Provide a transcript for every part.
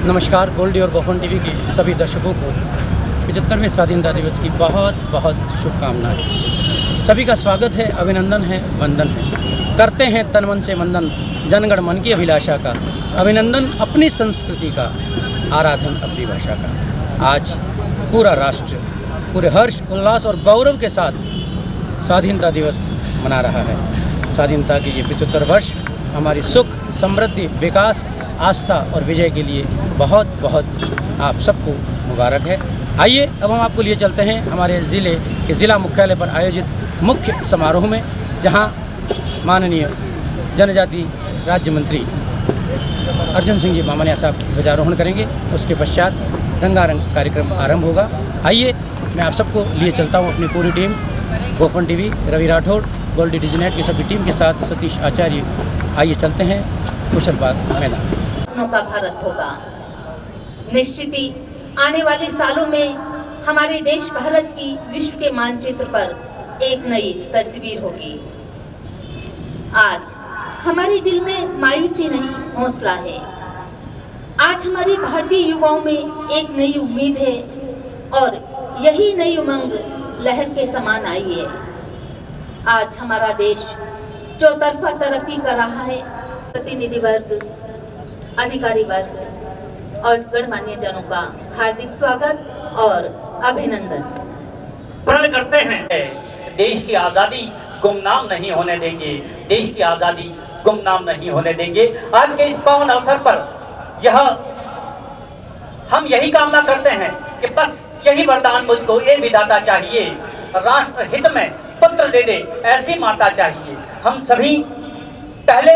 नमस्कार। गोल्डी और गोफन टीवी के सभी दर्शकों को 75वें स्वाधीनता दिवस की बहुत बहुत शुभकामनाएं। सभी का स्वागत है, अभिनंदन है, वंदन है। करते हैं तन मन से वंदन जनगण मन की अभिलाषा का, अभिनंदन अपनी संस्कृति का, आराधन अपनी भाषा का। आज पूरा राष्ट्र पूरे हर्ष उल्लास और गौरव के साथ स्वाधीनता दिवस मना रहा है। स्वाधीनता के ये 75 वर्ष हमारी सुख समृद्धि विकास आस्था और विजय के लिए बहुत बहुत आप सबको मुबारक है। आइए अब हम आपको लिए चलते हैं हमारे ज़िले के ज़िला मुख्यालय पर आयोजित मुख्य समारोह में, जहां माननीय जनजाति राज्य मंत्री अर्जुन सिंह जी बामनिया साहब ध्वजारोहण करेंगे। उसके पश्चात रंगारंग कार्यक्रम आरंभ होगा। आइए मैं आप सबको लिए चलता हूं अपनी पूरी टीम, गोफन टीवी, रवि राठौड़, गोल्डी डिजनेट की सभी टीम के साथ, सतीश आचार्य। आइए चलते हैं कुशलबाग मैदान। का भारत होगा। निश्चित ही आने वाले सालों में हमारे देश भारत की विश्व के मानचित्र पर एक नई तस्वीर होगी। आज हमारे दिल में मायूसी नहीं, हौसला है। आज हमारे भारतीय युवाओं में एक नई उम्मीद है और यही नई उमंग लहर के समान आई है। आज हमारा देश चौतरफा तरक्की कर रहा है। प्रतिनिधि वर्ग, अधिकारी वर्ग और गणमान्य जनों का हार्दिक स्वागत और अभिनंदन। प्रण करते हैं देश की आजादी गुमनाम नहीं होने देंगे, देश की आजादी गुमनाम नहीं होने देंगे। आज के इस पावन अवसर पर यह हम यही कामना करते हैं कि बस यही वरदान मुझको ये विधाता चाहिए, राष्ट्र हित में पुत्र दे दे ऐसी माता चाहिए। हम सभी पहले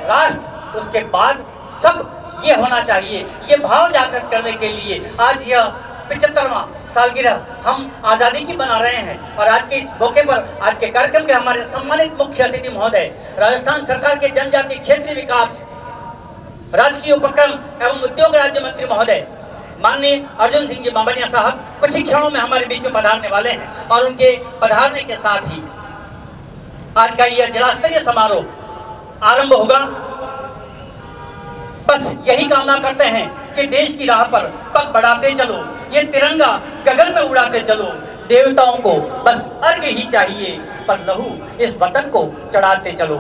राष्ट्र, उसके बाद सब ये होना चाहिए। ये भाव जागृत करने के लिए आज यह 75वां सालगिरह हम आज़ादी की मना रहे हैं। और आज के इस मौके पर आज के कार्यक्रम के हमारे सम्मानित मुख्य अतिथि महोदय, राजस्थान सरकार के जनजातीय क्षेत्रीय विकास, राजकीय उपक्रम एवं उद्योग राज्य मंत्री महोदय माननीय अर्जुन सिंह जी बामनिया साहब कुछ ही क्षणों में हमारे बीच में पधारने वाले हैं। और उनके पधारने के साथ ही आज का यह जिला स्तरीय समारोह आरंभ होगा। बस यही कामना करते हैं कि देश की राह पर पग बढ़ाते चलो, ये तिरंगा गगन में उड़ाते चलो। देवताओं को बस अर्घ्य ही चाहिए, पर लहू इस वतन को चढ़ाते चलो।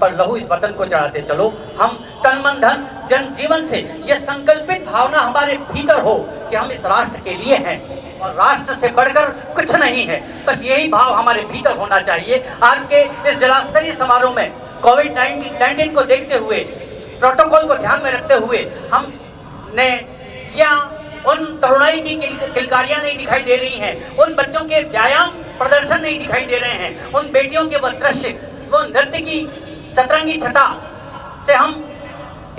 पर लहू इस वतन को चढ़ाते चलो। हम तन मन धन जन जीवन से यह संकल्पित भावना हमारे भीतर हो कि हम इस राष्ट्र के लिए हैं और राष्ट्र से बढ़कर कुछ नहीं है। बस यही भाव हमारे भीतर होना चाहिए। आज के इस जिला स्तरीय समारोह में कोविड-19 को देखते हुए, प्रोटोकॉल को ध्यान में रखते हुए हमने यहाँ उन तरुणाई की किलकारियां नहीं दिखाई दे रही हैं, उन बच्चों के व्यायाम प्रदर्शन नहीं दिखाई दे रहे हैं, उन बेटियों के वो दृश्य, वो नृत्य की सतरंगी छटा से हम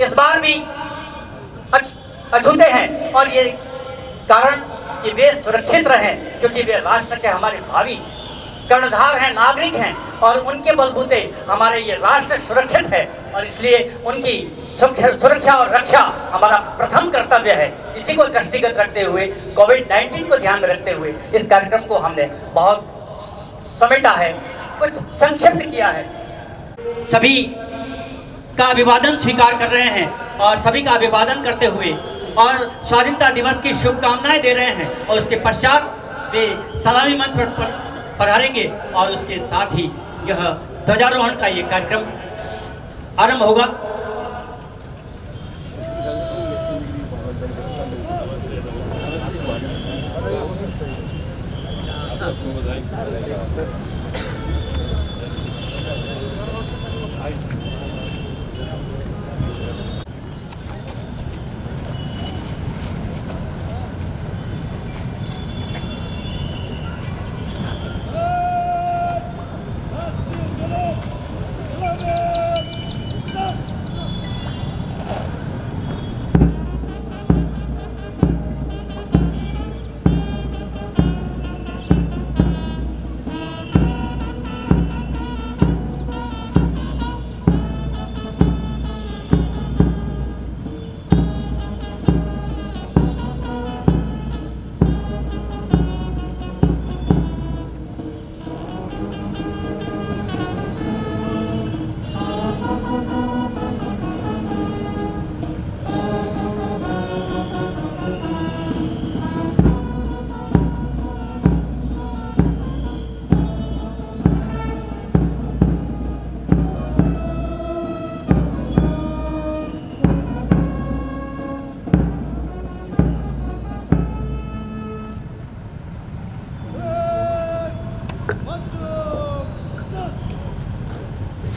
इस बार भी अछूते हैं। और ये कारण कि वे सुरक्षित रहें, क्योंकि वे राष्ट्र के हमारे भावी कर्णधार हैं, नागरिक हैं और उनके बलबूते हमारे ये राष्ट्र सुरक्षित है। और इसलिए उनकी सुरक्षा और रक्षा हमारा प्रथम कर्तव्य है। इसी को दृष्टिगत रखते हुए, कोविड-19 को ध्यान में रखते हुए इस कार्यक्रम को हमने बहुत समेटा है, कुछ संक्षिप्त किया है। सभी का अभिवादन स्वीकार कर रहे हैं और सभी का अभिवादन करते हुए और स्वाधीनता दिवस की शुभकामनाएं दे रहे हैं। और उसके पश्चात वे सलामी मंच पर पधारेंगे और उसके साथ ही यह ध्वजारोहण का ये कार्यक्रम आरंभ होगा।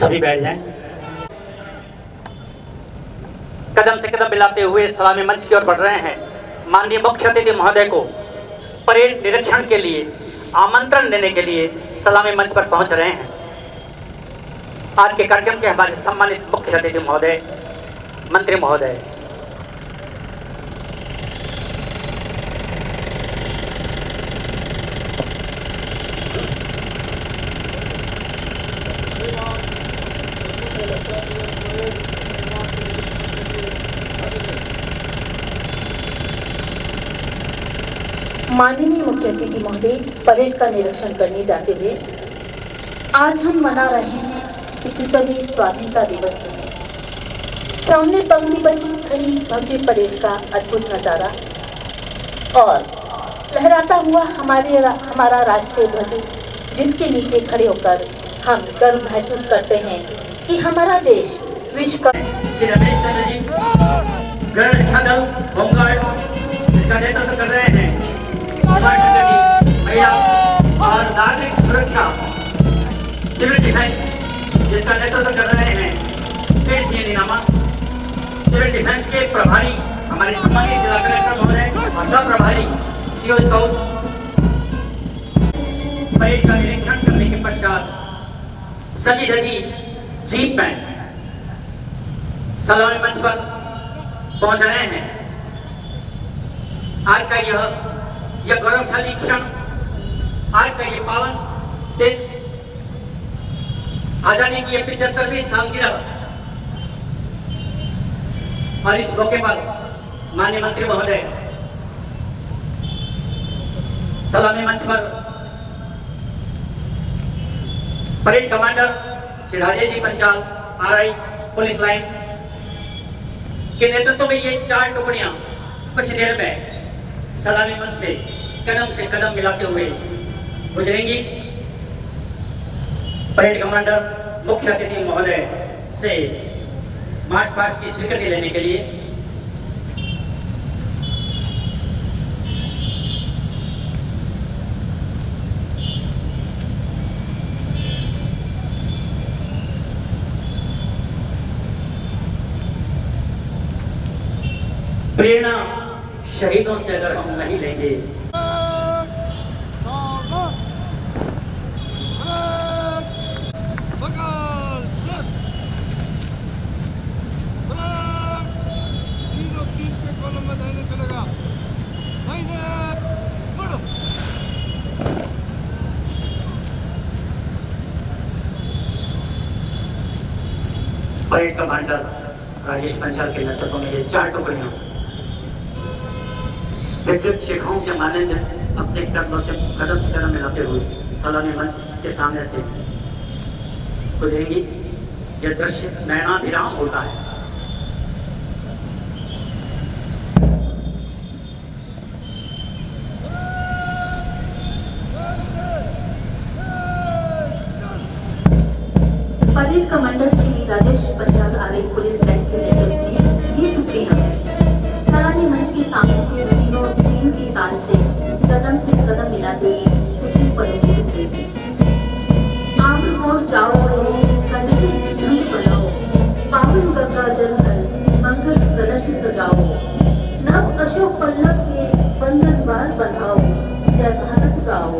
सभी बैठ जाएं। कदम से कदम मिलाते हुए सलामी मंच की ओर बढ़ रहे हैं माननीय मुख्य अतिथि महोदय को परेड निरीक्षण के लिए आमंत्रण देने के लिए सलामी मंच पर पहुंच रहे हैं। आज के कार्यक्रम के हमारे सम्मानित मुख्य अतिथि महोदय, मंत्री महोदय। माननीय मुख्य अतिथि महोदय, परेड का निरीक्षण करने जाते हुए आज हम मना रहे हैं 75वें स्वाधीनता दिवस। सामने पंक्तिबद्ध खड़ी भव्य परेड का अद्भुत नजारा और लहराता हुआ हमारा राष्ट्रीय ध्वज, जिसके नीचे खड़े होकर हम गर्व महसूस करते हैं कि हमारा देश विश्व का इसका नेतृत्व कर रहे हैं महिला और नागरिक सुरक्षा सिविल डिफेंस, जिसका नेतृत्व कर रहे हैं सिविल डिफेंस के प्रभारी हमारे सम्मानित जिला कलेक्टर महोदय और सब प्रभारी सीओ स्काउट। परेड का निरीक्षण करने के पश्चात सजी धजी जीप में सलामी मंच पर पहुंच रहे हैं। आज का यह गौरवशाली क्षण, आज का ये पावन दिन, आजादी की 75वीं सालगिरह, और इस मौके पर माननीय मंत्री महोदय सलामी मंच पर parade commander Shri Rajesh ji Panchal, RI police line के नेतृत्व में ये 4 टुकड़ियां कुछ देर में सलामी मंच से कदम मिलाते हुए गुजरेंगी। परेड कमांडर मुख्य अतिथि महोदय से मार्च पास्ट की स्वीकृति लेने के लिए प्रेरणा शहीदों से अगर हम नहीं लेंगे परेड कमांडर राजेश पंचाल के नेतृत्व में ये 4 टुकड़ियां विद्युत शिखाओं के माने में अपने कदमों से कदम मिलाते हुए सलामी मंच के सामने से गुजरेंगी। यह दृश्य नयनाभिराम होता है। Parade commander Shri Rajesh Panchal, RI police line के नेतृत्व में ये टुकड़ियां सलामी मंच के सामने से तीन की ताल से कदम मिलाते हुए कुछ पलों की गुजरेगी। आगे और जाओ कदम नहीं बढ़ाओ, पावन गंगा जल मंगल कलश सजाओ, नव अशोक पल्लव के बंधन द्वार बंधाओ, जय भारत गाओ,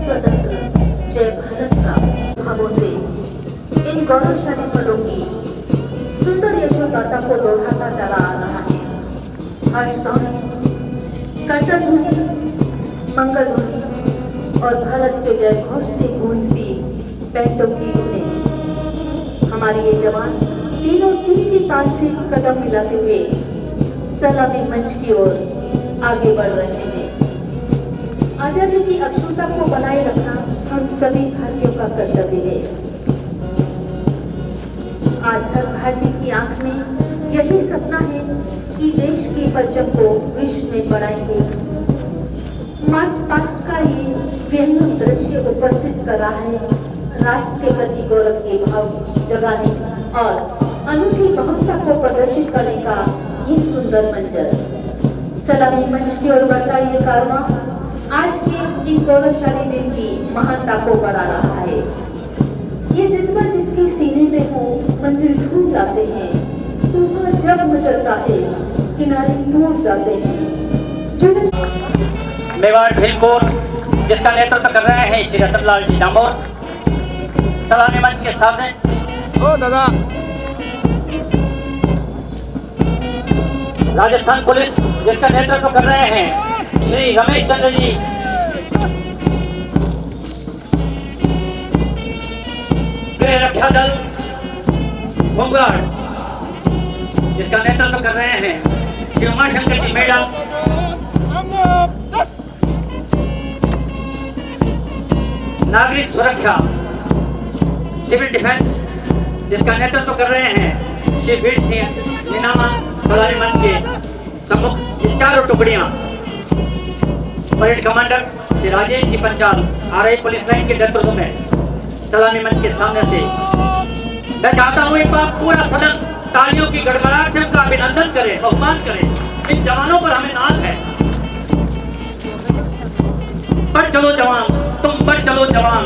स्वतंत्र जय भारत गाओ। भावों से इन गौरवशाली पलों की सुंदर यशोगाथा को दोहराता चला आ रहा है। हर्ष कर्तन ध्वनि, मंगल ध्वनि और भारत के जय घोष से गूंजती पैंटों की धुनें। हमारे ये जवान तीन की ताल से कदम मिलाते हुए सलामी मंच की ओर आगे बढ़ रहे हैं। आजादी की अक्षुता को बनाए रखना हम सभी भारतीयों का कर्तव्य है। आज हर भारतीय की आंख में यही सपना है कि देश के परचम को विश्व में बढ़ाएंगे। मार्च पास्ट का ये व्यंग्य दृश्य उपस्थित कर रहा है राष्ट्र के प्रति गौरव के भाव जगाने और अनूठी बहुलता को प्रदर्शित करने का ये सुंदर मंजर। सलामी मंच की ओर बढ़ता ये कारवां आज के इस गौरवशाली दिन की महानता को बढ़ा रहा है। ये जज्बा जिसके सीने में हो मंजिल ढूंढ लाते हैं, तूफान जब मचलता है किनारे टूट जाते हैं। मेवाड़ भीलकोट जिसका नेतृत्व कर रहे हैं श्री रतनलाल जी डामोर, सलामी मंच के सामने ओ दादा राजस्थान पुलिस जिसका नेतृत्व कर रहे हैं श्री रमेश चंद्र जी, गृह रक्षा दल होमगार्ड जिसका नेतृत्व कर रहे हैं श्री उमाशंकर जी मैडम, नागरिक सुरक्षा सिविल डिफेंस जिसका नेतृत्व कर रहे हैं श्री वीर सिंह नीनामा, सलामी मंच के सम्मुख चारों टुकड़ियां, parade commander Shri Rajesh ji Panchal RI police line के नेतृत्व में सलामी मंच के सामने से मैं चाहता हूं एक बार पूरा सदन तालियों की गड़गड़ाहट से उनका अभिनंदन करे, सम्मान करे। इन जवानों पर हमें नाज है। बढ़ चलो जवान, तुम बढ़ चलो जवान,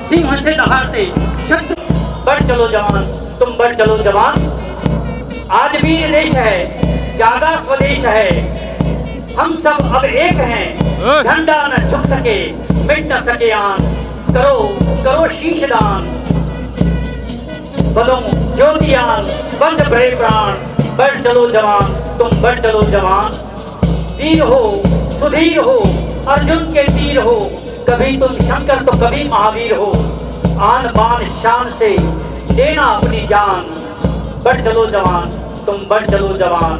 सिंह से दहाड़ते शत्रु, बढ़ चलो जवान, तुम बढ़ चलो जवान। आज भी ये देश है, ज्यादा स्वदेश है, हम सब अब एक हैं, झंडा न झुक सके, मिट न सके आन, करो करो शीश दान, बलो ज्योतियान, बंद भरे प्राण, बढ़ चलो जवान, तुम बढ़ चलो जवान। वीर हो सुधीर हो, अर्जुन के तीर हो, कभी तुम शंकर तो कभी महावीर हो, आन बान शान से देना अपनी जान, बढ़ चलो जवान, तुम बढ़ चलो जवान।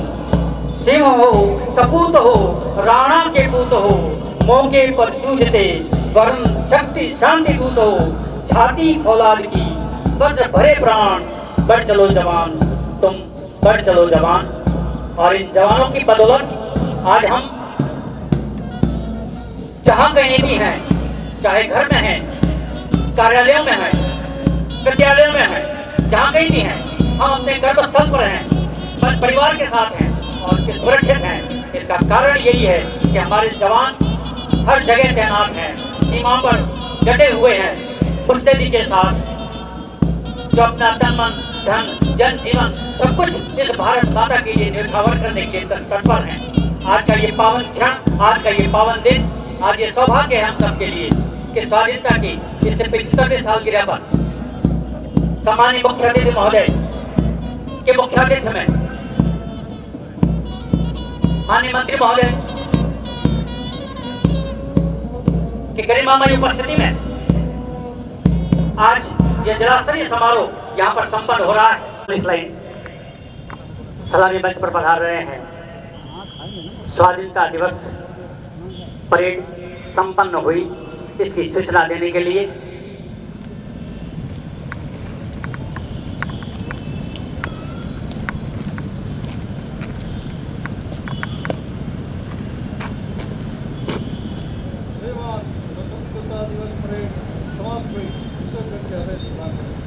सिंह हो सपूत हो, राणा के पूत हो, मौके पर जूझते वर्ण शक्ति शांति दूत हो, छाती फौलाद की वज्र भरे प्राण, बढ़ चलो जवान, तुम बढ़ चलो जवान। और इन जवानों की बदौलत आज हम जहाँ कहीं भी हैं, चाहे घर में हैं, कार्यालयों में हैं, विद्यालयों में हैं, जहाँ कहीं भी हैं, हम अपने कर्मस्थल पर हैं, परिवार के साथ हैं और सुरक्षित हैं। इसका कारण यही है कि हमारे जवान हर जगह तैनात हैं, सीमा पर डटे हुए हैं, मुस्तैदी के साथ, जो अपना तन मन धन जन जीवन सब कुछ इस भारत माता के लिए न्यौछावर करने के लिए तत्पर हैं। आज का ये पावन क्षण, आज का ये पावन दिन, आज ये सौभाग्य है हम सबके लिए कि स्वाधीनता की इससे 75वें सालगिरह पर सम्मानीय मुख्य अतिथि महोदय के मुख्य अतिथि में माननीय मंत्री महोदय की गरिमामयी उपस्थिति में आज ये जिला स्तरीय समारोह यहाँ पर संपन्न हो रहा है। पुलिस लाइन सलामी मंच पर पधार रहे हैं। स्वाधीनता दिवस परेड संपन्न हुई, इसकी सूचना देने के लिए स्वतंत्रता दिवस परेड समाप्त हुई। विसर्जन के आदेश प्रदान करें।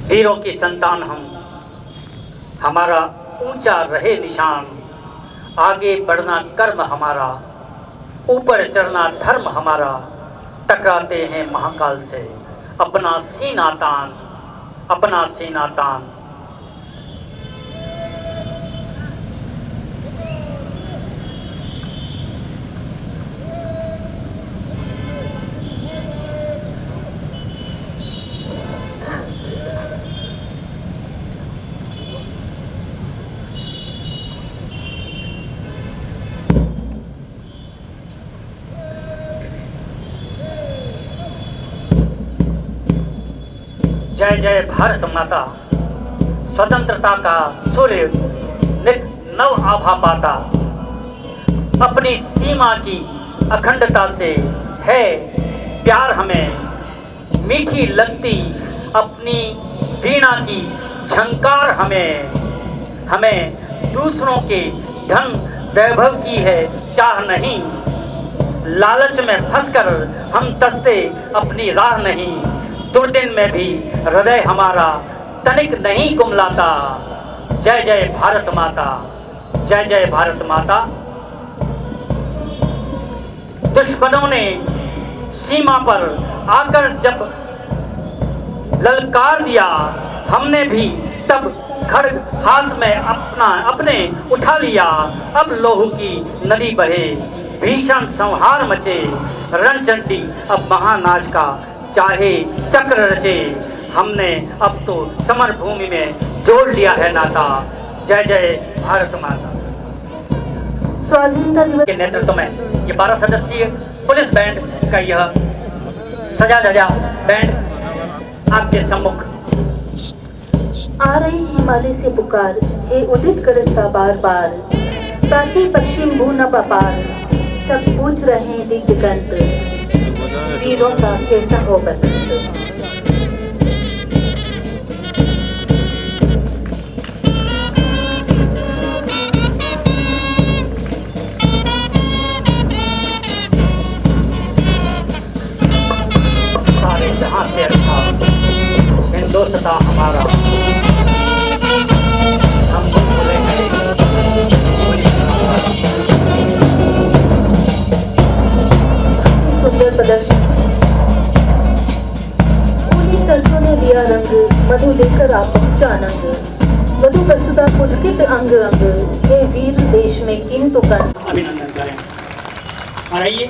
वीरों की संतान हम, हमारा ऊंचा रहे निशान, आगे बढ़ना कर्म हमारा, ऊपर चढ़ना धर्म हमारा, टकराते हैं महाकाल से अपना सीना तान, अपना सीना तान। जय जय भारत माता, स्वतंत्रता का सूर्य नित नव आभा पाता, अपनी सीमा की अखंडता से है प्यार हमें, मीठी लगती अपनी वीणा की झंकार हमें, हमें दूसरों के धन वैभव की है चाह नहीं, लालच में फंसकर हम तसते अपनी राह नहीं, दुर्दिन में भी हृदय हमारा तनिक नहीं कुमलाता। जय जय भारत माता, जय जय भारत माता। दुश्मनों ने सीमा पर आकर जब ललकार दिया, हमने भी तब खड्ग हाथ में अपने उठा लिया। अब लोहू की नदी बहे, भीषण संहार मचे, रणचंडी अब महानाश का चाहे चक्र रचे। हमने अब तो समर भूमि में जोड़ लिया है नाता। जय जय भारत माता। स्वाधीनता दिवस के नेतृत्व में ये 12 सदस्यीय पुलिस बैंड का यह सजा धजा बैंड आपके सम्मुख। आ रही हिमालय से पुकार, हे उदित करता बार बार, प्राचीन पश्चिम भूनभ अपार, सब पूछ रहे हैं दिग्गंत, वीरों का कैसा हो बसंत। सारे जहां से अच्छा हिंदुस्तान हमारा, हम सुंदर प्रदर्शन। पूरी सड़कों ने दिया रंग, मधु लेकर आप पहुंचा आनंद, वधु प्रसुता पुलकित अंग अंग, हे वीर देश में किन तो कर। अभिनंदन करें। और आइए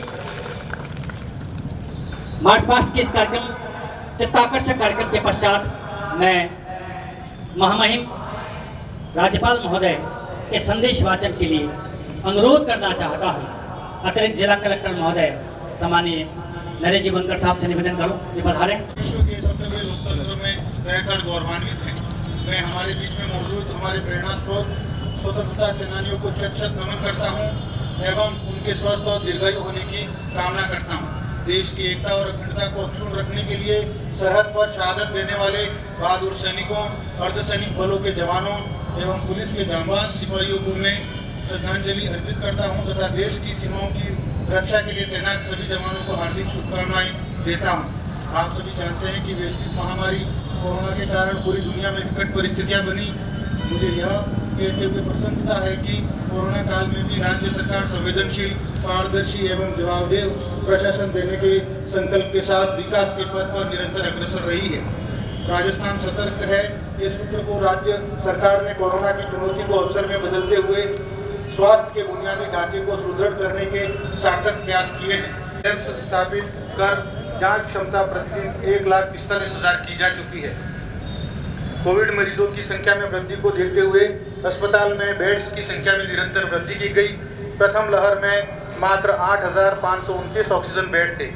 मार्च पास्ट के इस कार्यक्रम, चित्ताकर्षक कार्यक्रम के पश्चात मैं महामहिम राज्यपाल महोदय के संदेश वाचन के लिए अनुरोध करना चाहता हूं। अतिरिक्त जिला कलेक्टर महोदय सम्मानीय नरेश जी बनकर साहब से निवेदन करो कि पधारें। विश्व के सबसे बड़े लोकतंत्र में रहकर गौरवान्वित हैं। मैं हमारे बीच में मौजूद हमारे प्रेरणा स्रोत स्वतंत्रता सेनानियों को शत शत नमन करता हूं एवं उनके स्वस्थ और दीर्घायु होने की कामना करता हूं। देश की एकता और अखंडता को अक्षुण्ण रखने के लिए सरहद पर शहादत देने वाले बहादुर सैनिकों, अर्धसैनिक बलों के जवानों एवं पुलिस के जांबाज सिपाहियों को मैं श्रद्धांजलि अर्पित करता हूं तथा देश की सीमाओं की रक्षा के लिए तैनात सभी जवानों को हार्दिक शुभकामनाएं देता हूं। आप सभी जानते हैं कि वैश्विक महामारी कोरोना के कारण पूरी दुनिया में विकट परिस्थितियां बनी। मुझे यह कहते हुए प्रसन्नता है कि कोरोना काल में भी राज्य सरकार संवेदनशील, पारदर्शी एवं जवाबदेह प्रशासन देने के संकल्प के साथ विकास के पथ पर निरंतर अग्रसर रही है। राजस्थान सतर्क है। इस सूत्र को राज्य सरकार ने कोरोना की चुनौती को अवसर में बदलते हुए स्वास्थ्य के बुनियादी ढांचे को सुदृढ़ करने के सार्थक प्रयास किए हैं। लैब्स स्थापित कर जांच क्षमता प्रतिदिन 1,45,000 की जा चुकी है। कोविड मरीजों की संख्या में वृद्धि को देखते हुए अस्पताल में बेड्स की संख्या में निरंतर वृद्धि की गई। प्रथम लहर में मात्र 8,529 ऑक्सीजन बेड थे।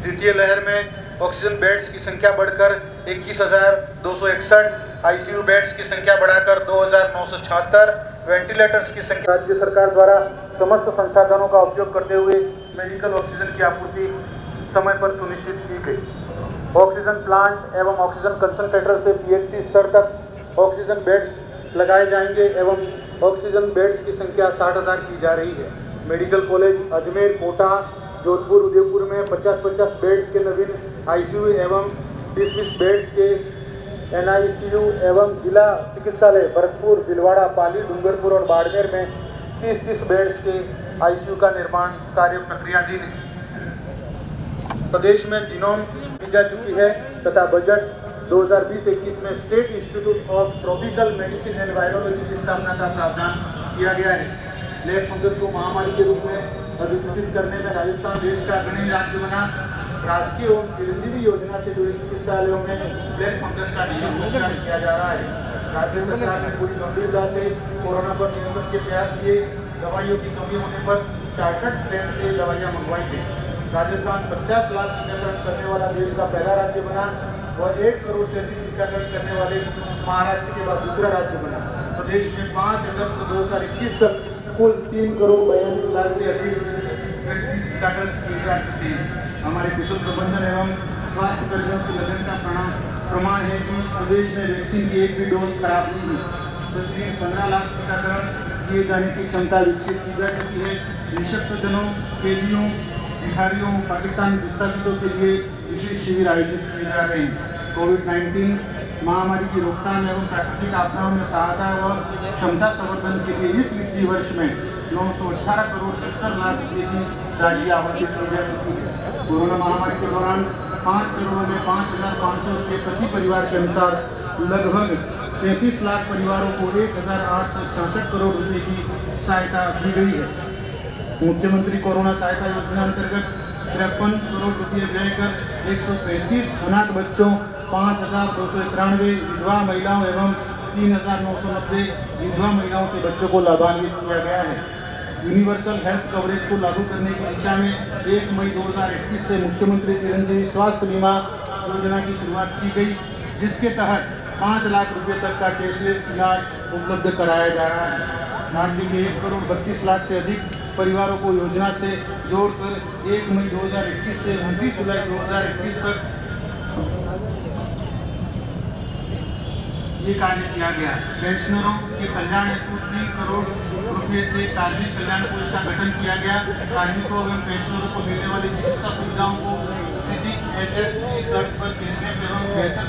द्वितीय लहर में ऑक्सीजन बेड्स की संख्या बढ़कर 21,261, आईसीयू बेड्स की संख्या बढ़ाकर 2,976, वेंटिलेटर्स की संख्या। राज्य सरकार द्वारा समस्त संसाधनों का उपयोग करते हुए मेडिकल ऑक्सीजन की आपूर्ति समय पर सुनिश्चित की गई। ऑक्सीजन प्लांट एवं ऑक्सीजन कंसंट्रेटर से पीएचसी स्तर तक ऑक्सीजन बेड्स लगाए जाएंगे एवं ऑक्सीजन बेड्स की संख्या 60,000 की जा रही है। मेडिकल कॉलेज अजमेर, कोटा, जोधपुर, उदयपुर में 50-50 बेड्स के नवीन आईसीयू एवं 20-20 बेड्स के एनआईसीयू एवं जिला चिकित्सालय भरतपुर, भीलवाड़ा, पाली, डूंगरपुर और बाड़मेर में 30-30 बेड्स के आईसीयू का निर्माण कार्य प्रक्रियाधीन है। प्रदेश में जीनोम की जा चुकी है तथा बजट 2020-21 में state institute of tropical medicine and virology की स्थापना का प्रावधान किया गया है। ब्लैक फंगस को महामारी के रूप में विकसित करने में राजस्थान देश का अग्रणी राज्य बना। राष्ट्रीय एवं चिरंजीवी योजना से जुड़े चिकित्सालयों में ब्लैक फंगस का नियंत्रण किया जा रहा है। राज्य सरकार ने पूरी गंभीरता से कोरोना पर नियंत्रण के प्रयास किए। दवाइयों की कमी होने पर चार्टर्ड ट्रेन से दवाइयाँ मंगवाई गई। राजस्थान 50 लाख टीकाकरण करने वाला देश का पहला राज्य बना और 1 करोड़ से अधिक टीकाकरण करने वाले महाराष्ट्र के बाद दूसरा राज्य बना। प्रदेश में 5 अगस्त 2021 तक कुल 3 करोड़ 42 लाख से अधिक टीकाकरण किए जा चुके हैं। हमारे कुशल प्रबंधन एवं स्वास्थ्य कर्मियों की लगन का प्रमाण है कि प्रदेश में वैक्सीन की एक भी डोज खराब नहीं है। प्रतिदिन 15 लाख टीकाकरण किए जाने की क्षमता विकसित की जा चुकी है। निःशक्तजनों, कैदियों, भिखारियों, पाकिस्तान विस्थापितों के लिए विशेष शिविर आयोजित किए जा रहे हैं। कोविड-19 महामारी की रोकथाम एवं प्राकृतिक आपदाओं में सहायता व क्षमता संवर्धन के लिए इस वित्तीय वर्ष में 918 करोड़ 70 लाख रुपये की राशि आवंटित की जा चुकी है। कोरोना महामारी के दौरान 5 करोड़ में 5,500 रुपये प्रति परिवार के अनुसार लगभग 33 लाख परिवारों को 1,866 करोड़ रुपये की सहायता दी गई है। मुख्यमंत्री कोरोना सहायता योजना अंतर्गत 53 करोड़ रुपये व्यय कर 135 अनाथ बच्चों, 5,293 विधवा महिलाओं एवं 3,990 विधवा महिलाओं के बच्चों को लाभान्वित किया गया है। यूनिवर्सल हेल्थ कवरेज को लागू करने की दिशा में 1 मई 2021 से मुख्यमंत्री चिरंजीवी स्वास्थ्य बीमा योजना की शुरुआत की गई, जिसके तहत 5 लाख रुपये तक का कैशलेस इलाज उपलब्ध कराया जा रहा है। राज्य के 1 करोड़ 32 लाख से अधिक परिवारों को योजना से जोड़कर 1 मई 2021 से 29 जुलाई 2021 तक ये कार्य किया गया। पेंशनरों के कल्याण हेतु 3 करोड़ रुपये से कार्मिक कल्याण कोष का गठन किया गया। कार्मिकों एवं पेंशनरों को मिलने वाली चिकित्सा सुविधाओं को CGHS की तर्ज पर कैशलेस एवं बेहतर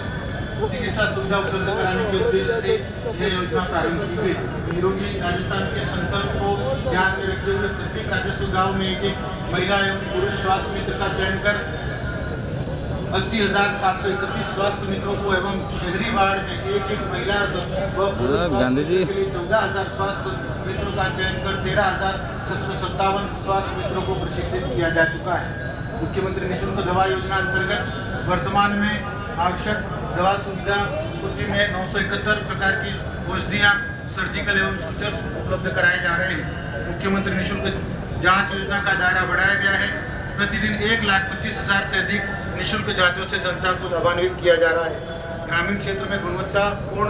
चिकित्सा सुविधा उपलब्ध कराने के उद्देश्य से यह योजना प्रारंभ की गई। निरोगी राजस्थान के संकल्प को ध्यान में रखते हुए प्रत्येक राजस्व गाँव में एक महिला एवं पुरुष स्वास्थ्य मित्र का चयन कर 80,731 स्वास्थ्य मित्रों को एवं शहरी वार्ड में एक महिला व पुरुष स्वास्थ्य के लिए 14,000 स्वास्थ्य मित्रों का चयन कर 13,657 स्वास्थ्य मित्रों को प्रशिक्षित किया जा चुका है। मुख्यमंत्री निःशुल्क दवा योजना अंतर्गत वर्तमान में आवश्यक दवा सुविधा सूची में 971 प्रकार की औषधियाँ, सर्जिकल एवं सूचर उपलब्ध कराए जा रहे हैं। मुख्यमंत्री निःशुल्क जांच योजना का दायरा बढ़ाया गया है। प्रतिदिन 1,25,000 से अधिक निःशुल्क जांचों से जनता को लाभान्वित किया जा रहा है। ग्रामीण क्षेत्र में गुणवत्तापूर्ण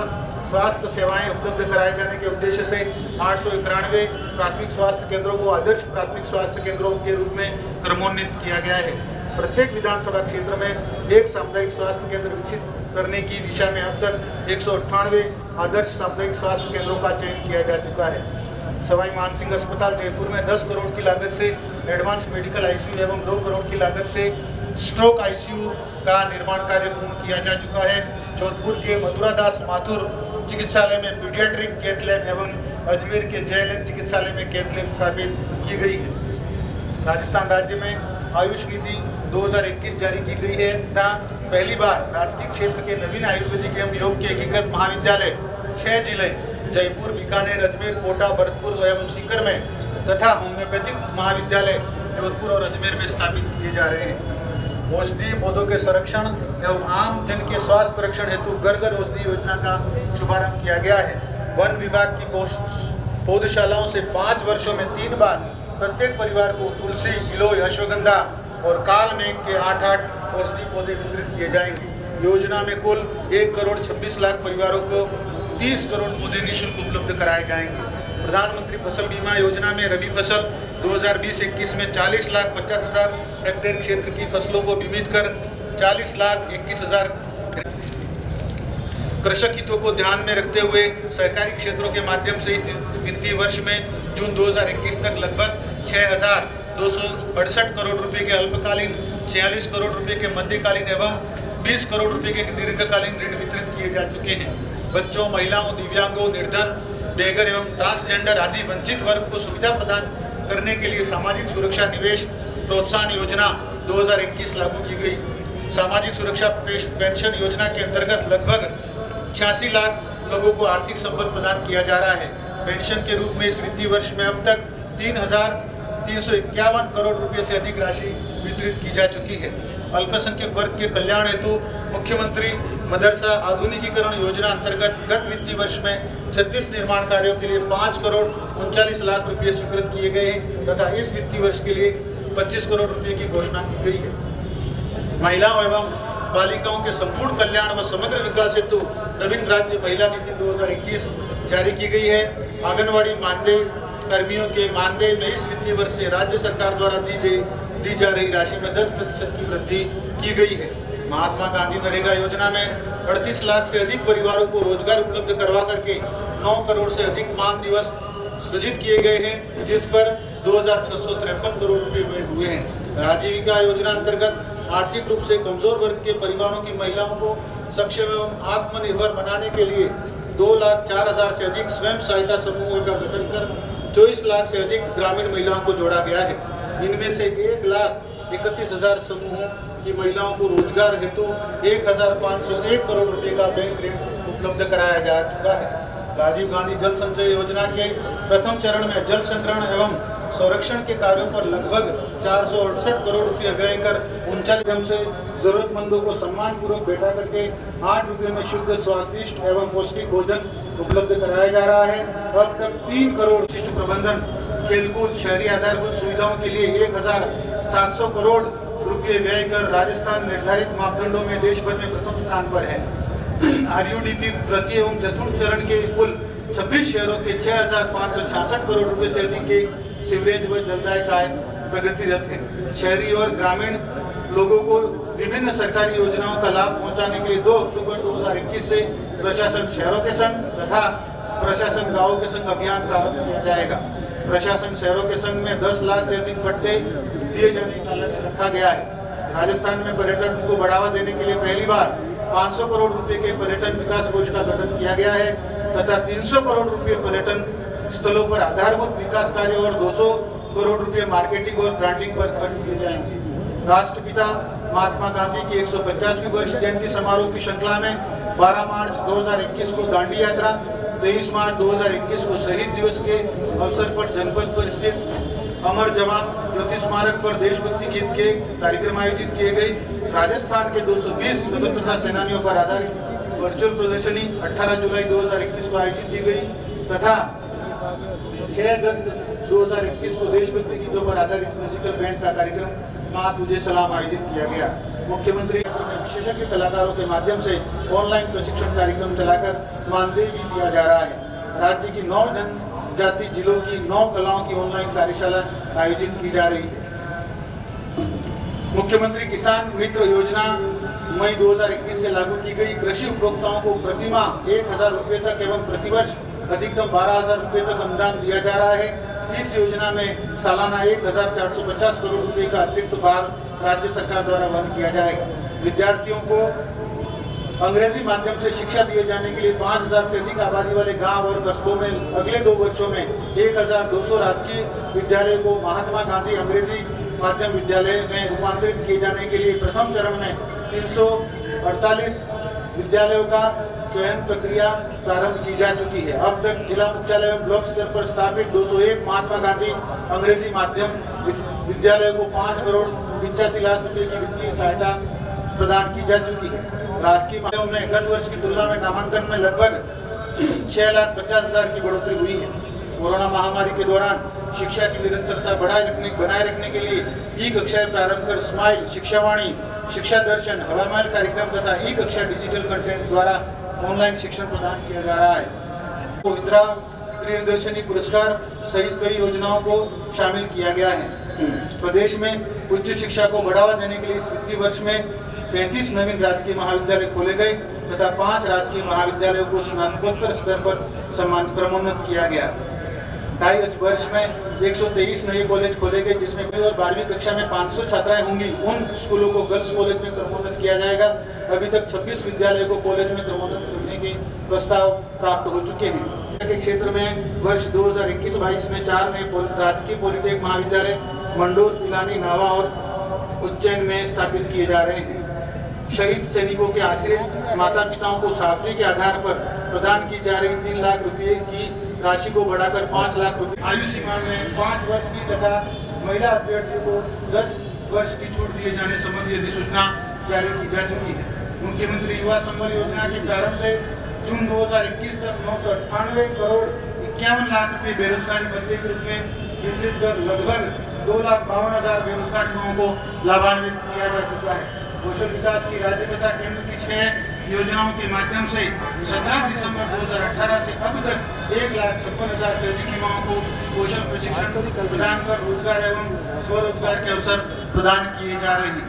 स्वास्थ्य सेवाएं उपलब्ध कराए जाने के उद्देश्य से 891 प्राथमिक स्वास्थ्य केंद्रों को आदर्श प्राथमिक स्वास्थ्य केंद्रों के रूप में क्रमोन्नत किया गया है। प्रत्येक विधानसभा क्षेत्र में एक सामुदायिक स्वास्थ्य केंद्र विकसित करने की दिशा में अब तक 198 आदर्श सामुदायिक स्वास्थ्य केंद्रों का चयन किया जा चुका है। सवाई मानसिंह अस्पताल जयपुर में 10 करोड़ की लागत से एडवांस मेडिकल आईसीयू एवं 2 करोड़ की लागत से स्ट्रोक आईसीयू का निर्माण कार्य पूर्ण किया जा चुका है। जोधपुर के मथुरादास माथुर चिकित्सालय में पीडियाट्रिक कैथ लैब एवं अजमेर के JLN चिकित्सालय में कैथ लैब स्थापित की गई है। राजस्थान राज्य में आयुष नीति 2021 जारी की गई है तथा पहली बार राजकीय क्षेत्र के नवीन आयुर्वेदिक एवं योग के एकीकृत महाविद्यालय 6 जिले जयपुर, बीकानेर, अजमेर, कोटा, भरतपुर एवं सीकर में तथा होम्योपैथिक महाविद्यालय जोधपुर और अजमेर में स्थापित किए जा रहे हैं। औषधीय पौधों के संरक्षण एवं आम जन के स्वास्थ्य संरक्षण हेतु घर औषधि योजना का शुभारंभ किया गया है। वन विभाग की पौधशालाओं से 5 वर्षों में 3 बार प्रत्येक परिवार को तुलसी, गिलोय, अश्वगंधा और काल मेघ के 8-8 औषधि पौधे वितरित किए जाएंगे। योजना में कुल 1 करोड़ 26 लाख परिवारों को 30 करोड़ पौधे निःशुल्क उपलब्ध कराए जाएंगे। प्रधानमंत्री फसल बीमा योजना में रबी फसल 2020-21 में 40,50,000 हेक्टेयर क्षेत्र की फसलों को बीमित कर 40,21,000 कृषक हितों को ध्यान में रखते हुए सहकारी क्षेत्रों के माध्यम से इस वित्तीय वर्ष में जून 2021 तक लगभग 6,268 करोड़ रुपए के अल्पकालीन, 46 करोड़ रुपए के मध्यकालीन एवं 20 करोड़ रुपए के दीर्घकालीन ऋण वितरित किए जा चुके हैं। बच्चों, महिलाओं, दिव्यांगों, निर्धन, बेघर एवं ट्रांसजेंडर आदि वंचित वर्ग को सुविधा प्रदान करने के लिए सामाजिक सुरक्षा निवेश प्रोत्साहन योजना 2021 लागू की गई। सामाजिक सुरक्षा पेंशन योजना के अंतर्गत लगभग 86 लाख लोगों को आर्थिक संबल प्रदान किया जा रहा है। पेंशन के रूप में इस वित्तीय वर्ष में अब तक 3,351 करोड़ रुपए से अधिक राशि वितरित की जा चुकी है। अल्पसंख्यक वर्ग के कल्याण हेतु मुख्यमंत्री मदरसा आधुनिकीकरण योजना अंतर्गत गत वित्तीय वर्ष में 36 निर्माण कार्यों के लिए 5 करोड़ 39 लाख रुपए स्वीकृत किए गए हैं तथा इस वित्तीय वर्ष के लिए 25 करोड़ रुपए की घोषणा की गई है। महिलाओं एवं बालिकाओं के संपूर्ण कल्याण व समग्र विकास हेतु नवीन राज्य महिला नीति 2021 जारी की गई है। आंगनवाड़ी मानदेय कर्मियों के मानदेय में इस वित्तीय वर्ष से राज्य सरकार द्वारा दी जा रही राशि में 10% की वृद्धि की गई है। महात्मा गांधी नरेगा योजना में 38 लाख से अधिक परिवारों को रोजगार उपलब्ध करवा करके 9 करोड़ से अधिक मान दिवस सृजित किए गए हैं, जिस पर 2,653 करोड़ रुपए व्यय हुए हैं। आजीविका योजना अंतर्गत आर्थिक रूप से कमजोर वर्ग के परिवारों की महिलाओं को सक्षम एवं आत्मनिर्भर बनाने के लिए 2,04,000 से अधिक स्वयं सहायता समूहों का गठन कर 24 लाख से अधिक ग्रामीण महिलाओं को जोड़ा गया है। इनमें से 1,31,000 समूहों की महिलाओं को रोजगार हेतु 1,501 करोड़ रुपए का बैंक ऋण उपलब्ध कराया जा चुका है। राजीव गांधी जल संचय योजना के प्रथम चरण में जल संग्रहण एवं संरक्षण के कार्यों पर लगभग 468 करोड़ रुपए व्यय कर 39 से जरूरतमंदों को सम्मान पूर्वक बैठा करके 8 रुपये में शुद्ध, स्वादिष्ट एवं पौष्टिक भोजन उपलब्ध कराया जा रहा है। अब तक 3 करोड़ शिष्ट प्रबंधन, खेलकूद, शहरी आधारभूत सुविधाओं के लिए 1,700 करोड़ रुपए व्यय कर राजस्थान निर्धारित मापदंडों में देश भर में प्रथम स्थान पर है। RUDP तृतीय एवं चतुर्थ चरण के कुल 26 शहरों के 6,566 करोड़ रुपए से अधिक के सीवरेज व जलदाय कार्य प्रगतिरत है। शहरी और ग्रामीण लोगों को विभिन्न सरकारी योजनाओं का लाभ पहुंचाने के लिए 2 अक्टूबर 2021 से प्रशासन शहरों के संग तथा प्रशासन गांवों के संग अभियान प्रारंभ किया जाएगा। प्रशासन शहरों के संग में 10 लाख से अधिक पट्टे दिए जाने का लक्ष्य रखा गया है। राजस्थान में पर्यटन को बढ़ावा देने के लिए पहली बार 500 करोड़ रुपए के पर्यटन विकास कोष का गठन किया गया है तथा 300 करोड़ रुपए पर्यटन स्थलों पर आधारभूत विकास कार्य और 200 करोड़ रुपए मार्केटिंग और ब्रांडिंग पर खर्च किए जाएंगे। राष्ट्रपिता महात्मा गांधी की 150वीं वर्ष जयंती समारोह की श्रृंखला में 12 मार्च 2021 को दांडी यात्रा, 23 मार्च 2021 को शहीद दिवस के अवसर पर जनपद पर स्थित अमर जवान ज्योति स्मारक पर देशभक्ति गीत के कार्यक्रम आयोजित किए गए। राजस्थान के 220 स्वतंत्रता सेनानियों पर आधारित वर्चुअल प्रदर्शनी 18 जुलाई 2021 को आयोजित की गई तथा 6 अगस्त 2021 को देशभक्ति गीतों पर आधारित म्यूजिकल बैंड का कार्यक्रम माँ तुझे सलाम आयोजित किया गया। मुख्यमंत्री में विशेषज्ञ कलाकारों के माध्यम से ऑनलाइन प्रशिक्षण कार्यक्रम चलाकर मानदेय भी दिया जा रहा है। राज्य की 9 जनजाति जिलों की 9 कलाओं की ऑनलाइन कार्यशाला आयोजित की जा रही है। मुख्यमंत्री किसान मित्र योजना मई 2021 से लागू की गई। कृषि उपभोक्ताओं को प्रतिमाह 1,000 रुपये तक एवं प्रतिवर्ष अधिकतम 12,000 रुपये तक अनुदान दिया जा रहा है। इस योजना में सालाना 1,450 करोड़ रुपए का अतिरिक्त भार राज्य सरकार द्वारा वहन किया जाएगा। विद्यार्थियों को अंग्रेजी माध्यम से शिक्षा दिए जाने के लिए 5,000 से अधिक आबादी वाले गांव और कस्बों में अगले 2 वर्षों में 1,200 राजकीय विद्यालयों को महात्मा गांधी अंग्रेजी माध्यम विद्यालय में रूपांतरित किए जाने के लिए प्रथम चरण में 348 विद्यालयों का चयन प्रक्रिया प्रारंभ की जा चुकी है। अब तक जिला मुख्यालय एवं ब्लॉक स्तर पर स्थापित 201 महात्मा गांधी अंग्रेजी माध्यम विद्यालयों को 5 करोड़ 85 लाख रुपए की वित्तीय सहायता प्रदान की जा चुकी है। राजकीय माध्यमों में गत वर्ष की तुलना में नामांकन में लगभग 6,50,000 की बढ़ोतरी हुई है। कोरोना महामारी के दौरान शिक्षा की निरंतरता बनाए रखने के लिए ई-कक्षाएं प्रारंभ कर स्माइल, शिक्षावाणी, शिक्षा दर्शन, हवा महल कार्यक्रम तथा ई-कक्षा डिजिटल कंटेंट द्वारा ऑनलाइन शिक्षण प्रदान किया जा रहा है। तो इंदिरा प्रियदर्शनी पुरस्कार सहित कई योजनाओं को शामिल किया गया है। प्रदेश में उच्च शिक्षा को बढ़ावा देने के लिए इस वित्तीय वर्ष में 35 नवीन राजकीय महाविद्यालय खोले गए तथा 5 राजकीय महाविद्यालयों को स्नातकोत्तर स्तर पर क्रमोन्नत किया गया। 2.5 वर्ष में 123 नए कॉलेज खोले गए जिसमें 9वीं और 12वीं कक्षा में 500 छात्राएं होंगी। उन स्कूलों को गर्ल्स कॉलेज में क्रमोन्नत किया जाएगा। अभी तक 26 विद्यालयों को कॉलेज में क्रमोन्नत करने के प्रस्ताव प्राप्त हो चुके हैं। के क्षेत्र में वर्ष 2021-22 में 4 नए राजकीय पॉलिटेक्निक महाविद्यालय मंडोर, पिलानी, नावा और उज्जैन में स्थापित किए जा रहे हैं। शहीद सैनिकों के आश्रित माता पिताओं को सावधि के आधार पर प्रदान की जा रही 3 लाख रुपए की राशि को बढ़ाकर 5 लाख रुपए, आयु सीमा में 5 वर्ष की तथा महिला अभ्यर्थियों को 10 वर्ष की छूट दिए जाने संबंधी अधिसूचना जारी की जा चुकी है। मुख्यमंत्री युवा संबल योजना के प्रारंभ से जून 2021 तक 998 करोड़ 51 लाख रुपए बेरोजगारी भत्ते के रूप में वितरित कर लगभग 2,52,000 बेरोजगार युवाओं को लाभान्वित किया जा चुका है। कौशल विकास की राज्य तथा केंद्र की 6 योजनाओं के माध्यम से 17 दिसंबर 2018 से अब तक 1,56,000 से अधिक युवाओं को कौशल प्रशिक्षण प्रदान कर रोजगार एवं स्वरोजगार के अवसर प्रदान किए जा रहे हैं।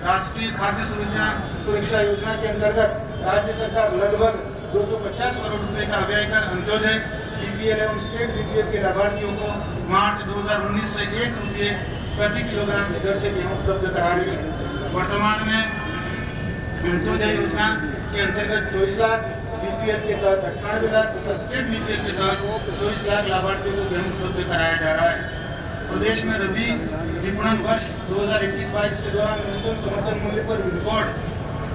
राष्ट्रीय खाद्य सुरक्षा योजना के अंतर्गत राज्य सरकार लगभग 250 करोड़ रुपए का व्यय कर अंत्योदय, बीपीएल एवं स्टेट बीपीएल के लाभार्थियों को मार्च 2019 से 1 रुपये प्रति किलोग्राम की दर से गेहूं उपलब्ध करा रही है। वर्तमान में अंत्योदय योजना के अंतर्गत 24 लाख, बीपीएल के तहत 98 लाख तथा स्टेट बीपीएल के तहत 24 लाख लाभार्थियों को गेहूं उपलब्ध कराया जा रहा है। प्रदेश में रबी विपणन वर्ष 2021-22 के दौरान न्यूनतम समर्थन मूल्य पर रिकॉर्ड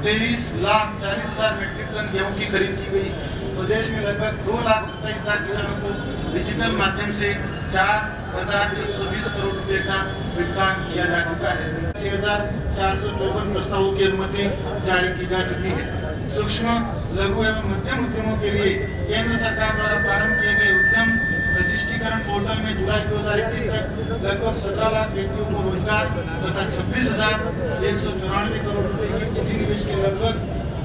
23,40,000 मीट्रिक टन गेहूं की खरीद की गई। प्रदेश में लगभग 2,27,000 किसानों को डिजिटल माध्यम से 4,620 करोड़ रुपए का भुगतान किया जा चुका है। 6,454 प्रस्तावों की अनुमति जारी की जा चुकी है। सूक्ष्म, लघु एवं मध्यम उद्यमों के लिए केंद्र सरकार द्वारा प्रारंभ किए गए उद्यम रजिस्ट्रीकरण पोर्टल में जुलाई 2021 तक लगभग 17 लाख व्यक्तियों को रोजगार तथा 26,194 करोड़ रुपए के पूंजी निवेश के लगभग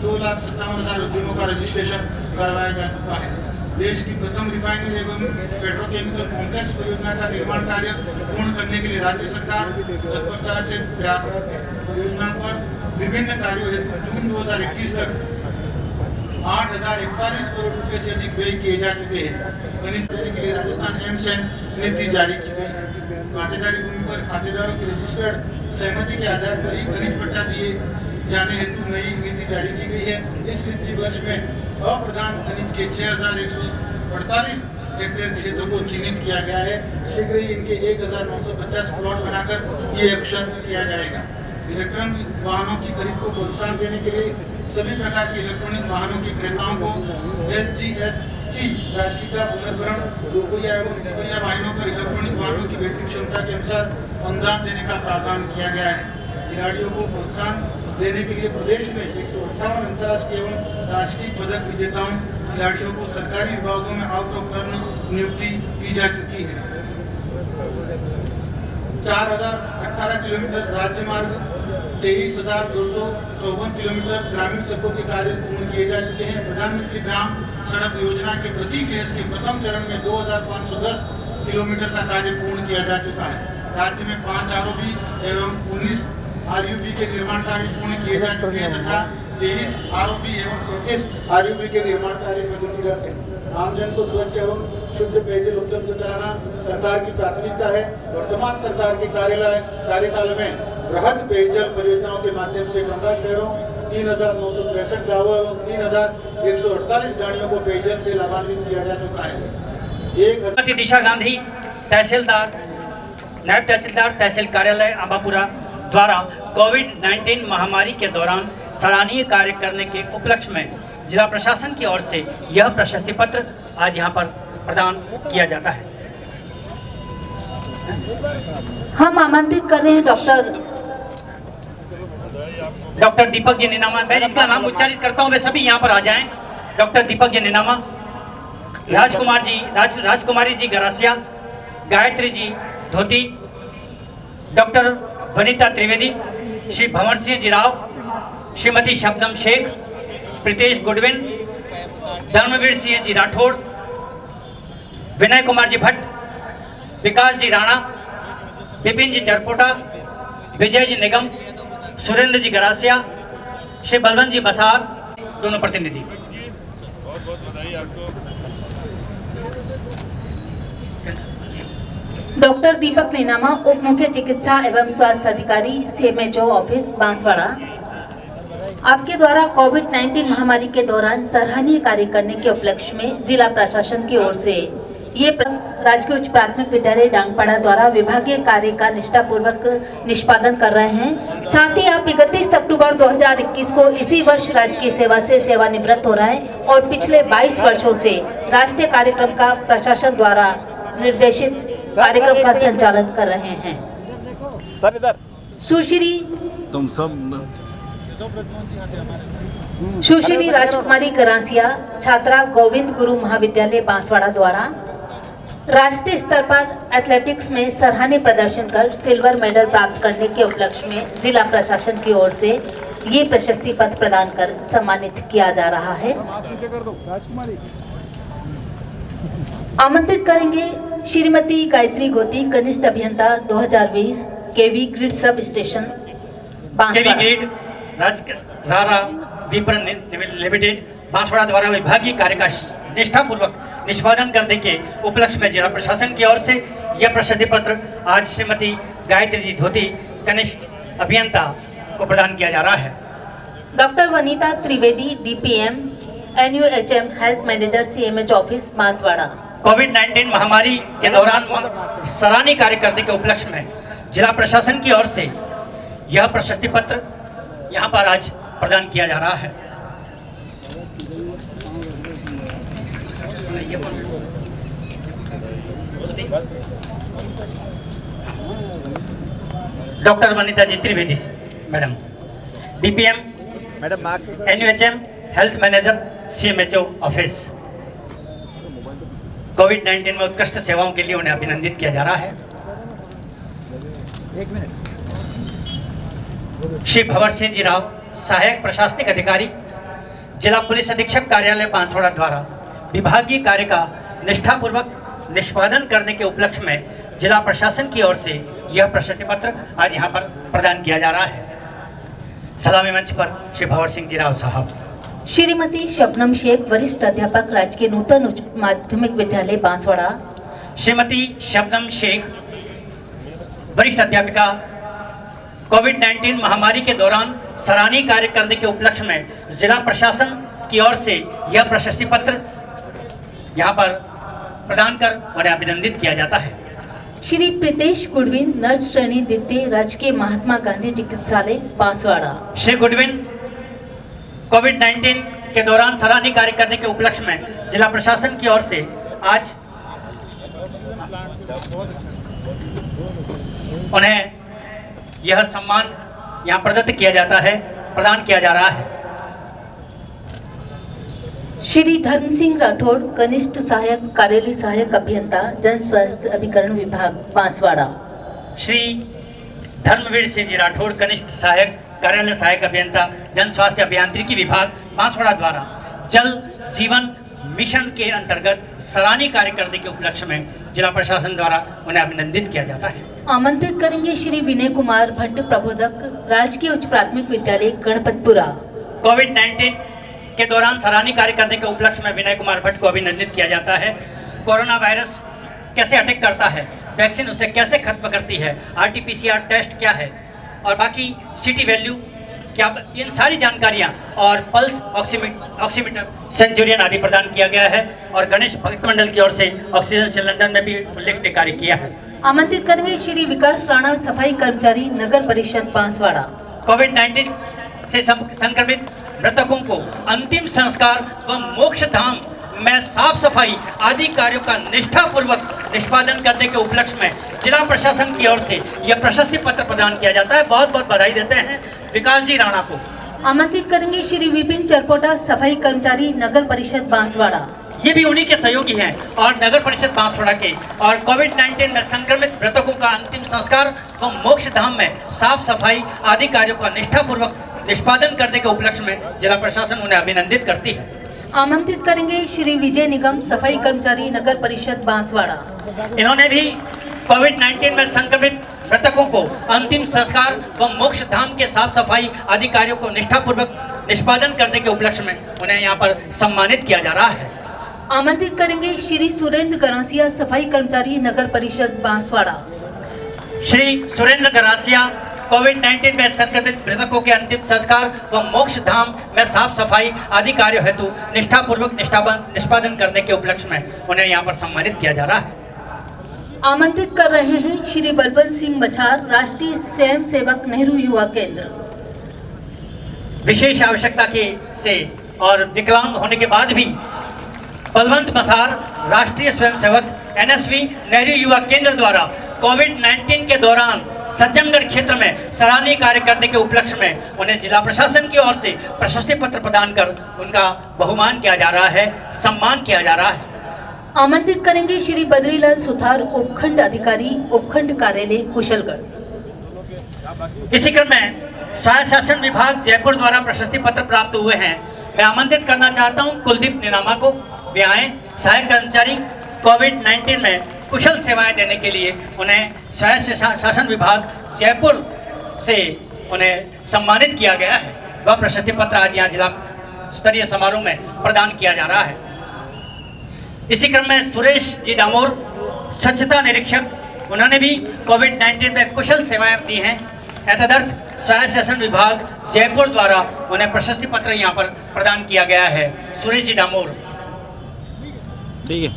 2,57,000 उद्यमों का रजिस्ट्रेशन करवाया जा चुका है। देश की प्रथम रिफाइनरी एवं पेट्रोकेमिकल कॉम्प्लेक्स परियोजना का निर्माण कार्य पूर्ण करने के लिए राज्य सरकार तत्परता से प्रयासरत है। परियोजना पर विभिन्न कार्यों हेतु जून 2021 तक 8,041 करोड़ रुपए से अधिक व्यय किए जा चुके हैं। खनिज देने के लिए राजस्थान एमसेंड नीति जारी की गई है। खातेदारी भूमि पर खातेदारों की रजिस्टर्ड सहमति के आधार पर ही खनिज पट्टा दिए जाने हेतु नई नीति जारी की गई है। इस वित्तीय वर्ष में अप्रधान खनिज के 6,148 हेक्टेयर क्षेत्र को चिन्हित किया गया है। शीघ्र ही इनके 1,950 प्लॉट बनाकर ये एक्शन किया जाएगा। इलेक्ट्रॉनिक वाहनों की खरीद को प्रोत्साहन देने के लिए सभी प्रकार के इलेक्ट्रॉनिक वाहनों के क्रेताओं को SGST राशि का पुनर्भरण, दोपहिया एवं तिपहिया वाहनों पर इलेक्ट्रॉनिक वाहनों की बैटरी क्षमता के अनुसार अनुदान देने का प्रावधान किया गया है। खिलाड़ियों को प्रोत्साहन देने के लिए प्रदेश में 158 अंतर्राष्ट्रीय एवं राष्ट्रीय पदक विजेताओं खिलाड़ियों को सरकारी विभागों में आउट ऑफ टर्न नियुक्ति की जा चुकी है। 4,018 किलोमीटर राज्य मार्ग, 23,254 किलोमीटर ग्रामीण सड़कों के कार्य पूर्ण किए जा चुके हैं। प्रधानमंत्री ग्राम सड़क योजना के प्रति फेज के प्रथम चरण में 2,510 किलोमीटर का कार्य पूर्ण किया जा चुका है। राज्य में 5 ROB एवं 19 RUB के निर्माण कार्य पूर्ण किए जा चुके हैं तथा 23 ROB एवं 37 RUB के निर्माण कार्य प्रगतिरत है। आमजन को स्वच्छ एवं शुद्ध पेयजल उपलब्ध कराना सरकार की प्राथमिकता है। वर्तमान सरकार के कार्यकाल में बृहद पेयजल परियोजनाओं के माध्यम से 15 शहरों, 3,963 गाँवों एवं 3,148 गाड़ियों को पेयजल से लाभान्वित किया जा चुका है। दिशा गांधी तहसीलदार, नायब तहसीलदार, तहसील कार्यालय आंबापुरा द्वारा कोविड-19 महामारी के दौरान सराहनीय कार्य करने के उपलक्ष्य में जिला प्रशासन की ओर से यह प्रशस्ति पत्र आज यहाँ पर प्रदान किया जाता है। हम आमंत्रित कर रहे हैं डॉक्टर दीपक जी निनामा। मैं जिनका नाम उच्चारित करता हूँ वे सभी यहाँ पर आ जाएं। डॉक्टर दीपक जी निनामा, राजकुमारी जी गरासिया, गायत्री जी धोती, डॉक्टर वनिता त्रिवेदी, श्री भंवर सिंह जी राव, श्रीमती शबनम शेख, प्रीतेश गुडविन, धर्मवीर सिंह जी राठौड़, विनय कुमार जी भट्ट, विकास जी राणा, विपिन जी चरपोटा, विजय जी निगम, सुरेंद्र जी गरासिया, श्री बलवंत जी बसार, दोनों प्रतिनिधि। बहुत बहुत बधाई आपको। डॉक्टर दीपक नीनामा, उप मुख्य चिकित्सा एवं स्वास्थ्य अधिकारी, CMHO ऑफिस बांसवाड़ा। आपके द्वारा कोविड-19 महामारी के दौरान सराहनीय कार्य करने के उपलक्ष्य में जिला प्रशासन की ओर से ये राजकीय उच्च प्राथमिक विद्यालय डांगपाड़ा द्वारा विभागीय कार्य का निष्ठापूर्वक निष्पादन कर रहे हैं। साथ ही आप 31 अक्टूबर 2021 को इसी वर्ष राजकीय सेवा से सेवानिवृत्त हो रहे हैं और पिछले 22 वर्षों से राष्ट्रीय कार्यक्रम का प्रशासन द्वारा निर्देशित कार्यक्रम का संचालन कर रहे हैं। सर इधर सुश्री तुम सब सुश्री राजकुमारी गरासिया, छात्रा गोविंद गुरु महाविद्यालय बांसवाड़ा द्वारा राष्ट्रीय स्तर पर एथलेटिक्स में सराहनीय प्रदर्शन कर सिल्वर मेडल प्राप्त करने के उपलक्ष्य में जिला प्रशासन की ओर से ये प्रशस्ति पत्र प्रदान कर सम्मानित किया जा रहा है। आमंत्रित करेंगे श्रीमती गायत्री गोती, कनिष्ठ अभियंता 2020, केवी ग्रिड सब स्टेशन धारा विपणन लिमिटेड बांसवाड़ा द्वारा विभागीय कार्य का निष्ठापूर्वक निष्पादन करने के उपलक्ष्य में जिला प्रशासन की ओर से यह प्रशस्ति पत्र आज श्रीमती गायत्री जी धोती, कनिष्ठ अभियंता को प्रदान किया जा रहा है। Doctor Vanita Trivedi DPM NUHM health manager CMH office Banswara. कोविड-19 महामारी के दौरान सराहनीय कार्य करने के उपलक्ष्य में जिला प्रशासन की ओर से यह प्रशस्ति पत्र यहाँ पर आज प्रदान किया जा रहा है। Doctor Vanita ji Trivedi madam, DPM madam marks NUHM health manager CMHO office. कोविड-19 में उत्कृष्ट सेवाओं के लिए उन्हें अभिनंदित किया जा रहा है। श्री भंवर सिंह जी राव, सहायक प्रशासनिक अधिकारी, जिला पुलिस अधीक्षक कार्यालय बांसवाड़ा द्वारा विभागीय कार्य का निष्ठापूर्वक निष्पादन करने के उपलक्ष्य में जिला प्रशासन की ओर से यह प्रशस्ति पत्र आज यहाँ पर प्रदान किया जा रहा है। सलामी मंच पर श्री भंवर सिंह जी राव साहब। श्रीमती शबनम शेख, वरिष्ठ अध्यापक, राजकीय नूतन उच्च माध्यमिक विद्यालय बांसवाड़ा। श्रीमती शबनम शेख, वरिष्ठ अध्यापिका, कोविड-19 महामारी के दौरान सराहनीय कार्य करने के उपलक्ष्य में जिला प्रशासन की ओर से यह प्रशस्ति पत्र यहाँ पर प्रदान कर उन्हें अभिनंदित किया जाता है। श्री प्रीतेश गुडविन, नर्स श्रेणी द्वितीय, राजकीय महात्मा गांधी चिकित्सालय बांसवाड़ा। श्री गुडविन कोविड-19 के दौरान सराहनीय कार्य करने के उपलक्ष्य में जिला प्रशासन की ओर से आज उन्हें यह सम्मान यहाँ प्रदत्त किया जाता है, प्रदान किया जा रहा है। श्री धर्म सिंह राठौड़, कनिष्ठ सहायक, कार्यालय सहायक अभियंता, जन स्वास्थ्य अभिकरण विभाग बांसवाड़ा। श्री धर्मवीर सिंह जी राठौड़, कनिष्ठ सहायक, कार्यालय सहायक अभियंता, जन स्वास्थ्य अभियांत्रिकी विभाग बांसवाड़ा द्वारा जल जीवन मिशन के अंतर्गत सराहनीय कार्य करने के उपलक्ष्य में जिला प्रशासन द्वारा उन्हें अभिनंदित किया जाता है। आमंत्रित करेंगे श्री विनय कुमार भट्ट, प्रबोधक, राजकीय उच्च प्राथमिक विद्यालय गणपतपुरा। कोविड-19 के दौरान सराहनीय कार्य करने के उपलक्ष्य में विनय कुमार भट्ट को अभिनंदित किया जाता है। कोरोना वायरस कैसे अटैक करता है, वैक्सीन उसे कैसे खत्म करती है, आरटीपीसीआर टेस्ट क्या है और बाकी सिटी वैल्यू क्या, इन सारी जानकारियां और पल्स ऑक्सीमीटर, सेंचुरियन आदि प्रदान किया गया है और गणेश भक्त मंडल की ओर से ऑक्सीजन सिलेंडर में भी उल्लेखनीय कार्य किया है। आमंत्रित करेंगे श्री विकास राणा, सफाई कर्मचारी, नगर परिषद बांसवाड़ा। कोविड-19 से संक्रमित मृतकों को अंतिम संस्कार व मोक्ष धाम में साफ सफाई आदि कार्यों का निष्ठापूर्वक निष्पादन करने के उपलक्ष्य में जिला प्रशासन की ओर से यह प्रशस्ति पत्र प्रदान किया जाता है। बहुत बहुत बधाई देते हैं विकास जी राणा को। आमंत्रित करेंगे श्री विपिन चरपोटा, सफाई कर्मचारी, नगर परिषद बांसवाड़ा। ये भी उन्हीं के सहयोगी हैं और नगर परिषद बांसवाड़ा के। और कोविड-19 में संक्रमित मृतकों का अंतिम संस्कार व मोक्ष धाम में साफ सफाई आदि कार्यों का निष्ठापूर्वक निष्पादन करने के उपलक्ष्य में जिला प्रशासन उन्हें अभिनंदित करती है। आमंत्रित करेंगे श्री विजय निगम, सफाई कर्मचारी, नगर परिषद बांसवाड़ा। इन्होंने भी कोविड-19 में संक्रमित मृतकों को अंतिम संस्कार व मोक्ष धाम के साफ सफाई आदि कार्यों को निष्ठापूर्वक निष्पादन करने के उपलक्ष्य में उन्हें यहाँ पर सम्मानित किया जा रहा है। आमंत्रित करेंगे श्री सुरेंद्र गरासिया, सफाई कर्मचारी, नगर परिषद बांसवाड़ा। श्री सुरेंद्र गरासिया कोविड-19 में संक्रमित मृतकों के अंतिम संस्कार व मोक्ष धाम में साफ सफाई आदि कार्यों हेतु निष्ठापूर्वक निष्पादन करने के उपलक्ष्य में उन्हें यहाँ पर सम्मानित किया जा रहा है। आमंत्रित कर रहे हैं श्री बलवंत सिंह मछार, राष्ट्रीय स्वयं सेवक, नेहरू युवा केंद्र। विशेष आवश्यकता के से और विकलांग होने के बाद भी बलवंत मछार, राष्ट्रीय स्वयंसेवक, एनएसवी, नेहरू युवा केंद्र द्वारा कोविड-19 के दौरान सज्जनगढ़ क्षेत्र में सराहनीय कार्य करने के उपलक्ष्य में उन्हें जिला प्रशासन की ओर से प्रशस्ति पत्र प्रदान कर उनका बहुमान किया जा रहा है, सम्मान किया जा रहा है। आमंत्रित करेंगे श्री बद्रीलाल सुथार, उपखंड अधिकारी, उपखंड कार्यालय कुशलगढ़। इसी क्रम में स्वायत्त शासन विभाग जयपुर द्वारा प्रशस्ति पत्र प्राप्त हुए हैं। मैं आमंत्रित करना चाहता हूं कुलदीप निनामा को, वे आए। सहायक कर्मचारी, कोविड-19 में कुशल सेवाएं देने के लिए उन्हें स्वायत्त शासन विभाग जयपुर से उन्हें सम्मानित किया गया है। वह प्रशस्ति पत्र आज यहाँ जिला स्तरीय समारोह में प्रदान किया जा रहा है। इसी क्रम में सुरेश जी डामोर, स्वच्छता निरीक्षक, उन्होंने भी कोविड-19 में कुशल सेवाएं दी हैं। एतदर्थ स्वायत्त शासन विभाग जयपुर द्वारा उन्हें प्रशस्ति पत्र यहाँ पर प्रदान किया गया है। सुरेश जी डामोर। ठीक है।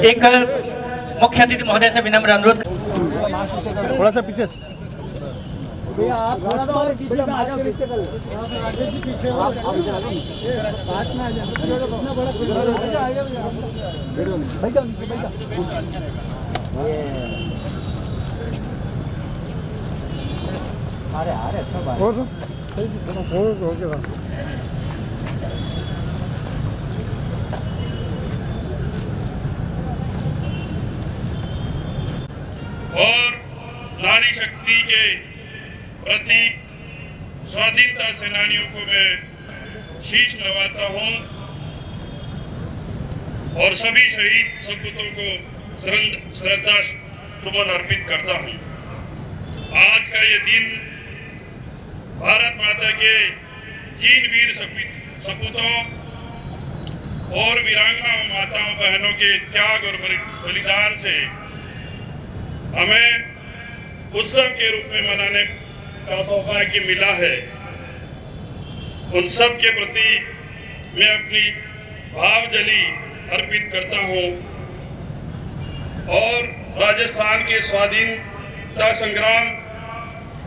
एक मुख्य अतिथि महोदय से विनम्र अनुरोध। थोड़ा सा पीछे। आप थोड़ा सा और पीछे में आ जाओ, पीछे कर राजेश जी पीछे हो, पास में आ जाओ, अपना बड़ा भाई का अरे अच्छा बात हो गया। और नारी शक्ति के प्रतीक स्वाधीनता सेनानियों को मैं शीश नवाता हूं और सभी शहीद सपूतों को श्रद्धा सुमन अर्पित करता हूं। आज का ये दिन भारत माता के जिन वीर सपूतों और वीरांगना माताओं बहनों के त्याग और बलिदान से हमें उत्सव के रूप में मनाने का सौभाग्य मिला है। उन सब के प्रति मैं अपनी भावजली अर्पित करता हूं और राजस्थान के स्वाधीनता संग्राम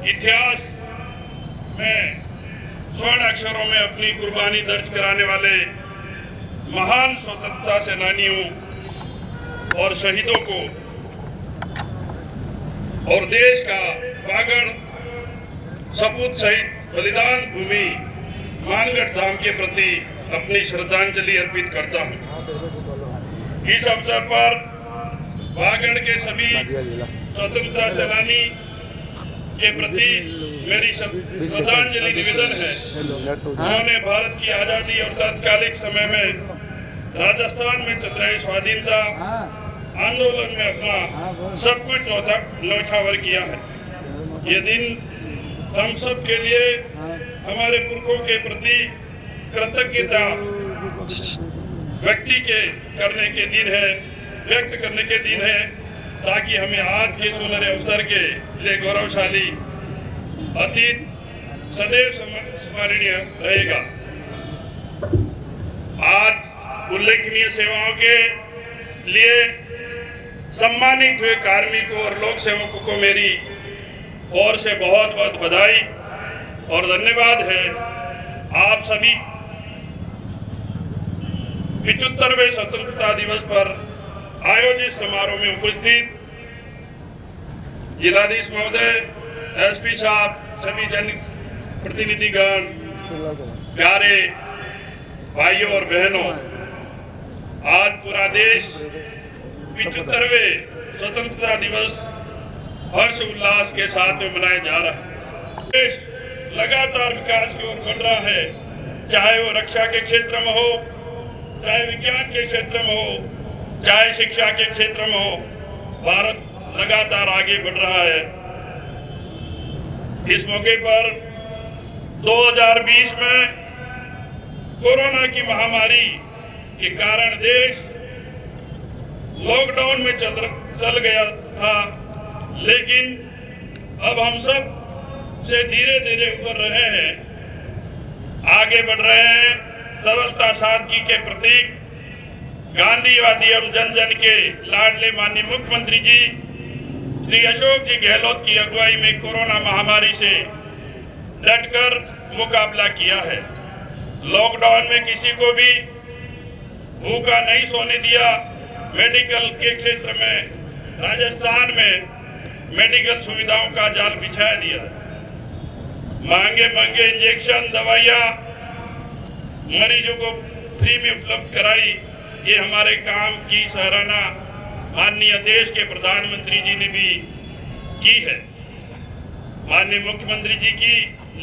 इतिहास में स्वर्ण अक्षरों में अपनी कुर्बानी दर्ज कराने वाले महान स्वतंत्रता सेनानियों और शहीदों को और देश का वागड़ सपूत सहित बलिदान भूमि मानगढ़ धाम के प्रति अपनी श्रद्धांजलि अर्पित करता हूं। इस अवसर पर वागड़ के सभी स्वतंत्रता सेनानी के प्रति मेरी श्रद्धांजलि निवेदन है। उन्होंने भारत की आजादी और तात्कालिक समय में राजस्थान में चल रहे स्वाधीनता आंदोलन में अपना सब कुछ न्यौछावर किया है। ये दिन हम सब के लिए हमारे पुरखों के प्रति कृतज्ञता व्यक्त करने के दिन है ताकि हमें आज के सुनहरे अवसर के लिए गौरवशाली अतीत सदैव स्मरणीय रहेगा। आज उल्लेखनीय सेवाओं के लिए सम्मानित हुए कार्मिकों और लोक सेवकों को मेरी ओर से बहुत बहुत बधाई और धन्यवाद है। आप सभी 75वें स्वतंत्रता दिवस पर आयोजित समारोह में उपस्थित जिलाधीश महोदय, एसपी साहब, सभी जन प्रतिनिधिगण, प्यारे भाइयों और बहनों, आज पूरा देश 75वें स्वतंत्रता दिवस हर्ष उल्लास के साथ में मनाया जा रहा है। देश लगातार विकास की ओर बढ़ रहा है, चाहे वो रक्षा के क्षेत्र में हो, चाहे विज्ञान के क्षेत्र में हो, चाहे शिक्षा के क्षेत्र में हो, भारत लगातार आगे बढ़ रहा है। इस मौके पर 2020 में कोरोना की महामारी के कारण देश लॉकडाउन में चल गया था, लेकिन अब हम सब से धीरे धीरे उबर रहे हैं, आगे बढ़ रहे हैं। सरलता सादगी के प्रतीक गांधीवादी एवं जन जन के लाडले माननीय मुख्यमंत्री जी श्री अशोक जी गहलोत की अगुवाई में कोरोना महामारी से डटकर मुकाबला किया है। लॉकडाउन में किसी को भी भूखा नहीं सोने दिया। मेडिकल के क्षेत्र में राजस्थान में मेडिकल सुविधाओं का जाल बिछा दिया। महंगे महंगे इंजेक्शन, दवाइयाँ मरीजों को फ्री में उपलब्ध कराई। ये हमारे काम की सराहना माननीय देश के प्रधानमंत्री जी ने भी की है। माननीय मुख्यमंत्री जी की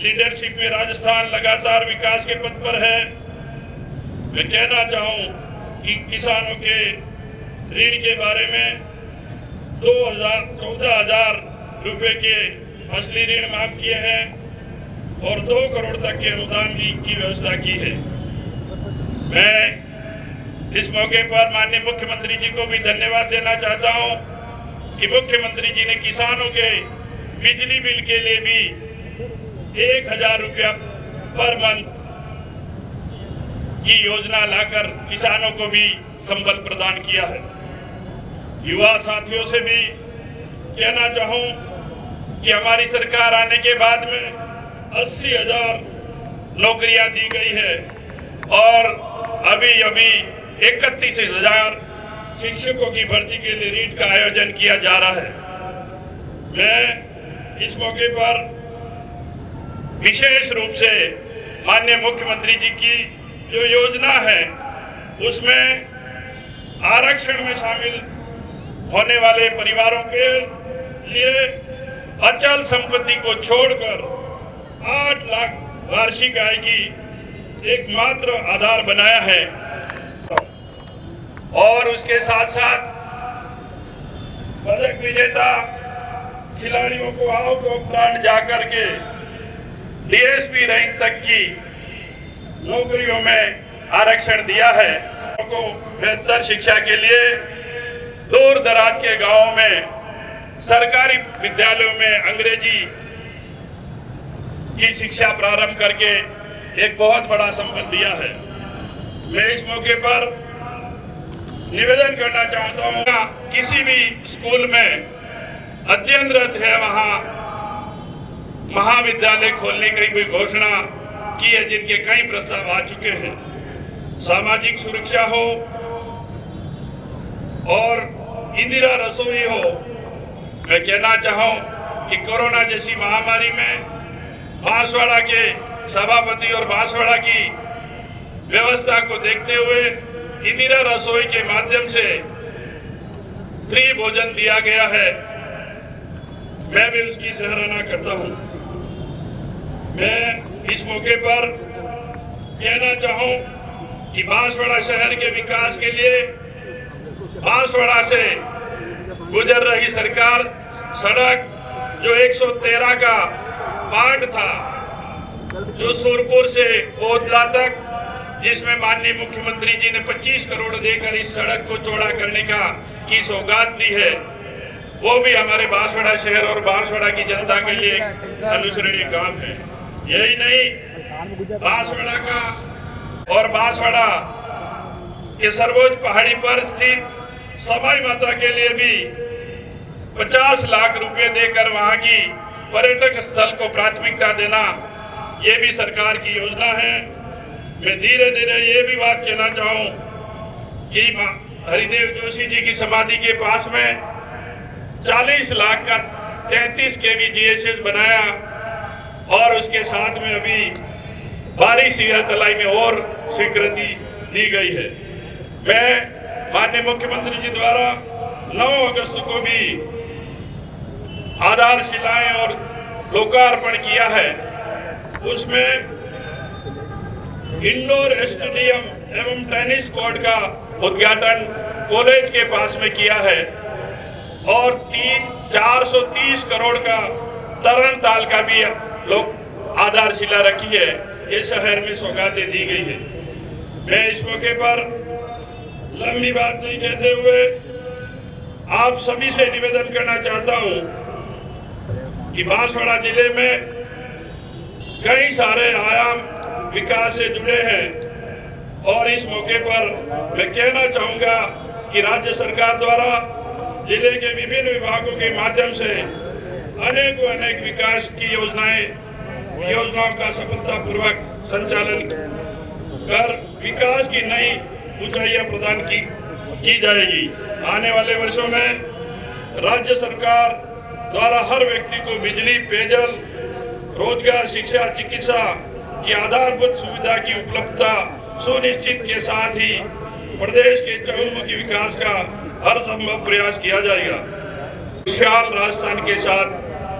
लीडरशिप में राजस्थान लगातार विकास के पथ पर है। मैं कहना चाहूँ कि किसानों के ऋण के बारे में 14,000 रुपए के फसली ऋण माफ किए हैं और 2 करोड़ तक के अनुदान की व्यवस्था की है। मैं इस मौके पर माननीय मुख्यमंत्री जी को भी धन्यवाद देना चाहता हूं कि मुख्यमंत्री जी ने किसानों के बिजली बिल के लिए भी 1000 रुपया पर मंथ की योजना लाकर किसानों को भी संबल प्रदान किया है। युवा साथियों से भी कहना चाहूं कि हमारी सरकार आने के बाद में 80,000 नौकरियां दी गई है और अभी 31,000 शिक्षकों की भर्ती के लिए रीट का आयोजन किया जा रहा है। मैं इस मौके पर विशेष रूप से माननीय मुख्यमंत्री जी की जो योजना है उसमें आरक्षण में शामिल होने वाले परिवारों के लिए अचल संपत्ति को छोड़कर 8 लाख वार्षिक आय की एकमात्र आधार बनाया है और उसके साथ साथ पदक विजेता खिलाड़ियों को आउट ऑफ प्लांट जाकर के डीएसपी रैंक तक की नौकरियों में आरक्षण दिया है। को बेहतर शिक्षा के लिए दूर दराज के गांवों में सरकारी विद्यालयों में अंग्रेजी की शिक्षा प्रारंभ करके एक बहुत बड़ा संबल दिया है। मैं इस मौके पर निवेदन करना चाहता हूँ, किसी भी स्कूल में अध्ययनरत है वहां महाविद्यालय खोलने की भी घोषणा की है, जिनके कई प्रस्ताव आ चुके हैं। सामाजिक सुरक्षा हो और इंदिरा रसोई हो। मैं कहना चाहूं कि कोरोना जैसी महामारी में बांसवाड़ा के सभापति और बांसवाड़ा की व्यवस्था को देखते हुए इंदिरा रसोई के माध्यम से फ्री भोजन दिया गया है। मैं भी उसकी सराहना करता हूं। मैं इस मौके पर कहना चाहूं कि बांसवाड़ा शहर के विकास के लिए बांसवाड़ा से गुजर रही सरकार सड़क जो 113 का पार्ट था, जो सूरपुर से ओदला तक, जिसमें माननीय मुख्यमंत्री जी ने 25 करोड़ देकर इस सड़क को चौड़ा करने की सौगात दी है, वो भी हमारे बांसवाड़ा शहर और बांसवाड़ा की जनता के लिए अनुसरणीय काम है। यही नहीं, बांसवाड़ा का और बांसवाड़ा के सर्वोच्च पहाड़ी पर स्थित समाई माता के लिए भी 50 लाख रुपए देकर वहां की पर्यटक स्थल को प्राथमिकता देना, ये भी सरकार की योजना है। मैं धीरे धीरे ये भी बात कहना चाहूं कि हरिदेव जोशी जी की समाधि के पास में 40 लाख का 33 kV GSS बनाया और उसके साथ में अभी बारिश तलाई में और स्वीकृति दी गई है। मैं माननीय मुख्यमंत्री जी द्वारा 9 अगस्त को भी आधारशिलाएं और लोकार्पण किया है। उसमें इंडोर स्टेडियम एवं टेनिस कोर्ट का उद्घाटन कॉलेज के पास में किया है और 430 करोड़ का तरण ताल का भी लोग आधारशिला रखी है। ये शहर में सौगातें दी गई है। मैं इस मौके पर लंबी बात नहीं कहते हुए आप सभी से निवेदन करना चाहता हूं कि बांसवाड़ा जिले में कई सारे आयाम विकास से जुड़े हैं और इस मौके पर मैं कहना चाहूंगा कि राज्य सरकार द्वारा जिले के विभिन्न विभागों के माध्यम से अनेक विकास की योजनाओं का सफलतापूर्वक संचालन कर विकास की नई ऊंचाइयां प्रदान की जाएगी। आने वाले वर्षों में राज्य सरकार द्वारा हर व्यक्ति को बिजली, पेयजल, रोजगार, शिक्षा, चिकित्सा की आधारभूत सुविधा की उपलब्धता सुनिश्चित के साथ ही प्रदेश के चहुमुखी विकास का हर संभव प्रयास किया जाएगा। विशाल राजस्थान के साथ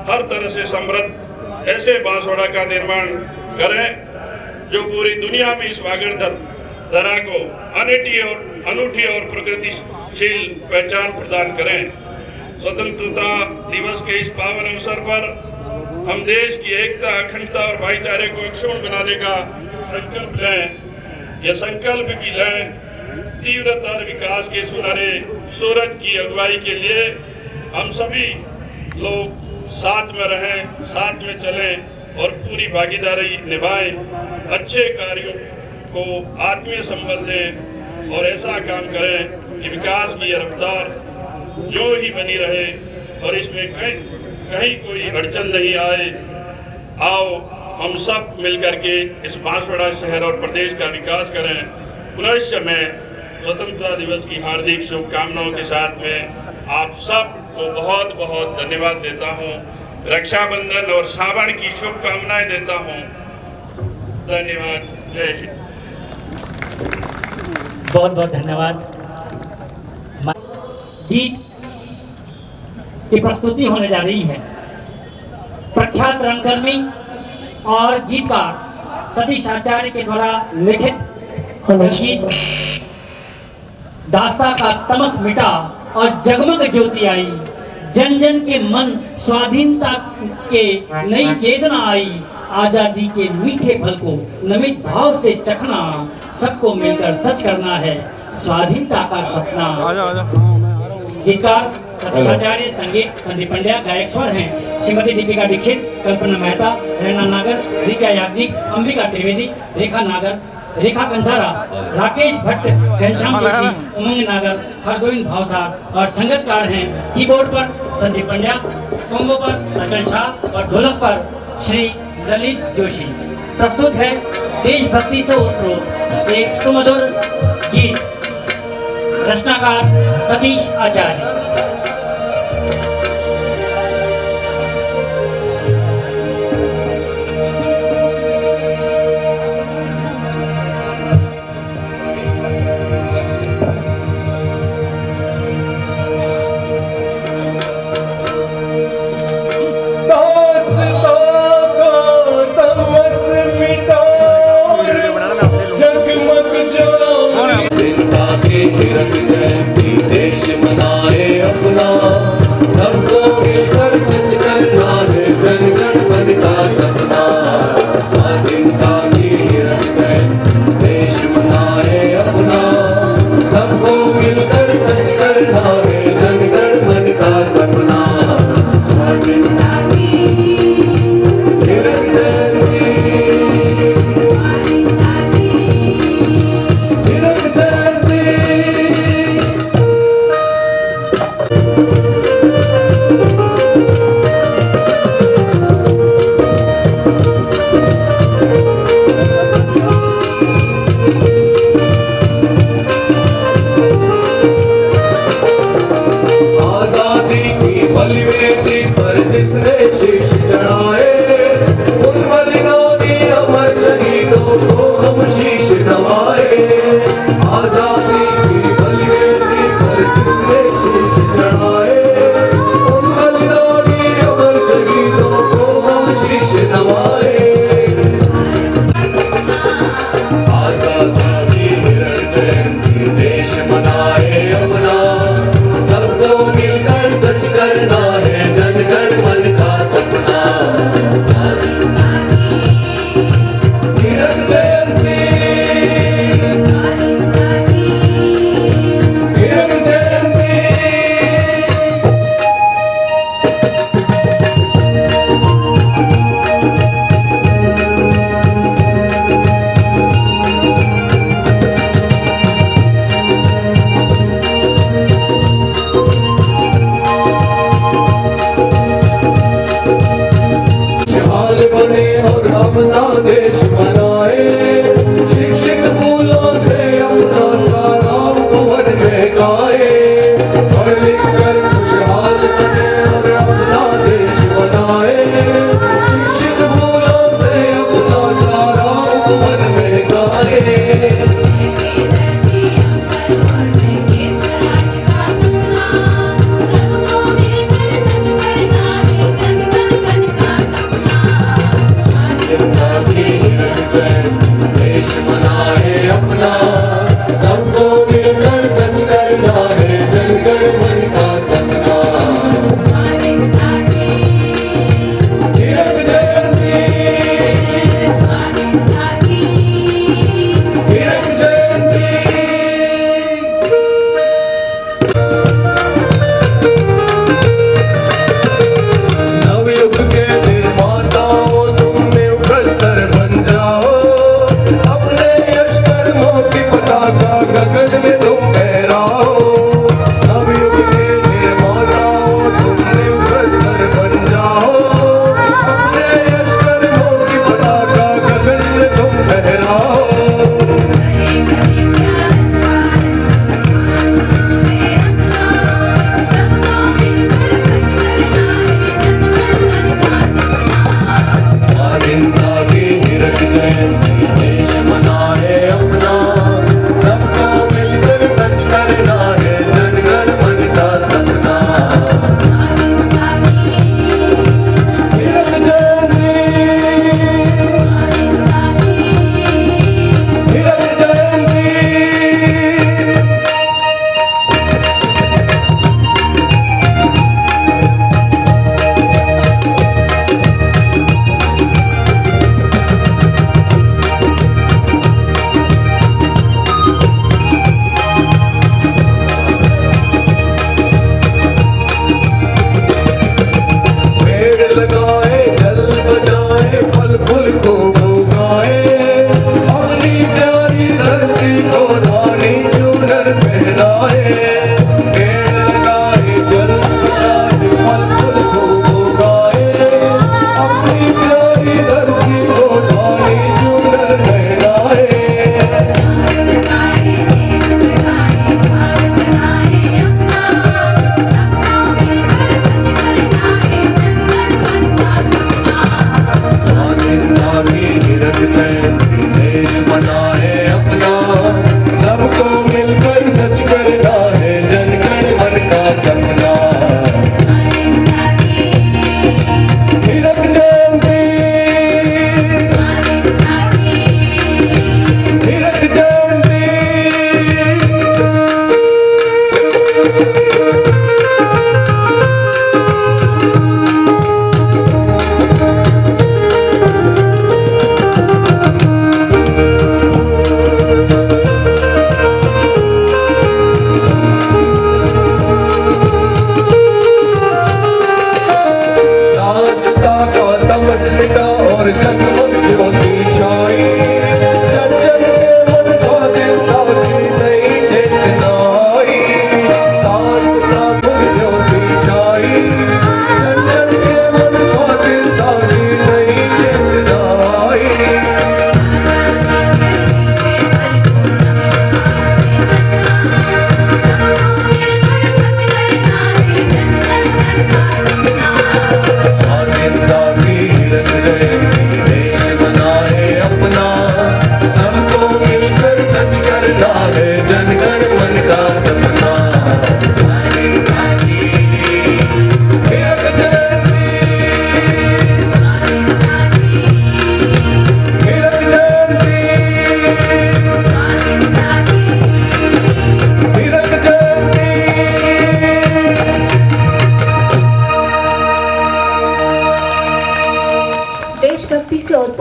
हर तरह से समृद्ध ऐसे बांसवाड़ा का निर्माण करें जो पूरी दुनिया में इस वागड़ धरा को अनूठी और प्रगतिशील पहचान प्रदान करें। स्वतंत्रता दिवस के इस पावन अवसर पर हम देश की एकता, अखंडता और भाईचारे को अक्षुण्ण बनाने का संकल्प लें। यह संकल्प भी लें तीव्रतर विकास के सुनहरे सूरज की अगुवाई के लिए हम सभी लोग साथ में रहें, साथ में चलें और पूरी भागीदारी निभाएं, अच्छे कार्यों को आत्मीय संबल दें और ऐसा काम करें कि विकास की रफ्तार यूं ही बनी रहे और इसमें कहीं कोई अड़चन नहीं आए। आओ हम सब मिलकर के इस बांसवाड़ा शहर और प्रदेश का विकास करें। पुनश्च मैं स्वतंत्रता दिवस की हार्दिक शुभकामनाओं के साथ में आप सब को बहुत बहुत धन्यवाद देता हूं। रक्षाबंधन और श्रावण की शुभकामनाएं देता हूं। धन्यवाद। जय हिंद। बहुत बहुत धन्यवाद। गीत की प्रस्तुति होने जा रही है। प्रख्यात रंगकर्मी और गीतकार सतीश आचार्य के द्वारा लिखित गीत दास्ता का तमस मिटा और जगमग ज्योति आई, जन जन के मन स्वाधीनता के नई चेतना आई, आजादी के मीठे फल को नमित भाव से चखना, सबको मिलकर सच करना है स्वाधीनता का सपना। गीतकार सतीश आचार्य, संगीत संदीप पंड्या, गायक स्वर हैं श्रीमती दीपिका दीक्षित, कल्पना मेहता, रैना नागर, ऋचा याग्निक, अंबिका त्रिवेदी, रेखा नागर, रेखा कंसारा, राकेश भट्ट, घनश्याम जोशी, उमंग नागर, हरगोविंद भावसार और संगतकार हैं कीबोर्ड पर संदीप पंड्या, कोंगो पर अचल शाह और ढोलक पर श्री ललित जोशी। प्रस्तुत है देशभक्ति से ओतप्रोत एक सुमधुर गीत, रचनाकार सतीश आचार्य। जगमग जो दिन ताकि रंग जयंती देश मनाए।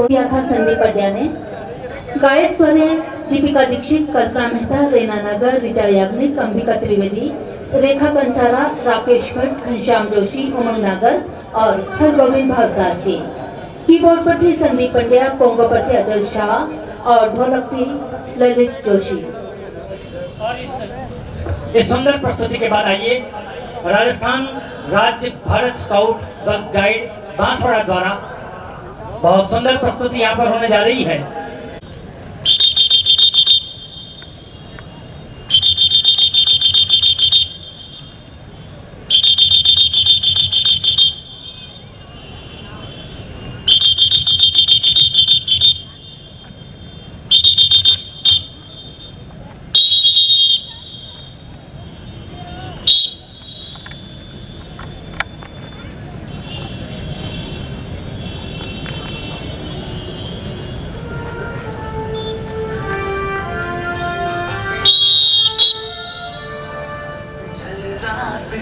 किया था संदीप पंड्या ने। गायक स्वर हैं दीपिका दीक्षित, कल्पना मेहता, रेना नगर, ऋचा याग्निक, अंबिका त्रिवेदी, रेखा कंसारा, राकेश भट्ट, घनश्याम जोशी, उमंग नागर और हरगोविंद भावसार के। कीबोर्ड पर थे संदीप पंड्या, कोंगो पर थे अजय शाह और ढोलक थी ललित जोशी। और इस सुंदर प्रस्तुति के बाद आइए राजस्थान राज्य भारत स्काउट गाइड बांसवाड़ा द्वारा बहुत सुंदर प्रस्तुति यहाँ पर होने जा रही है।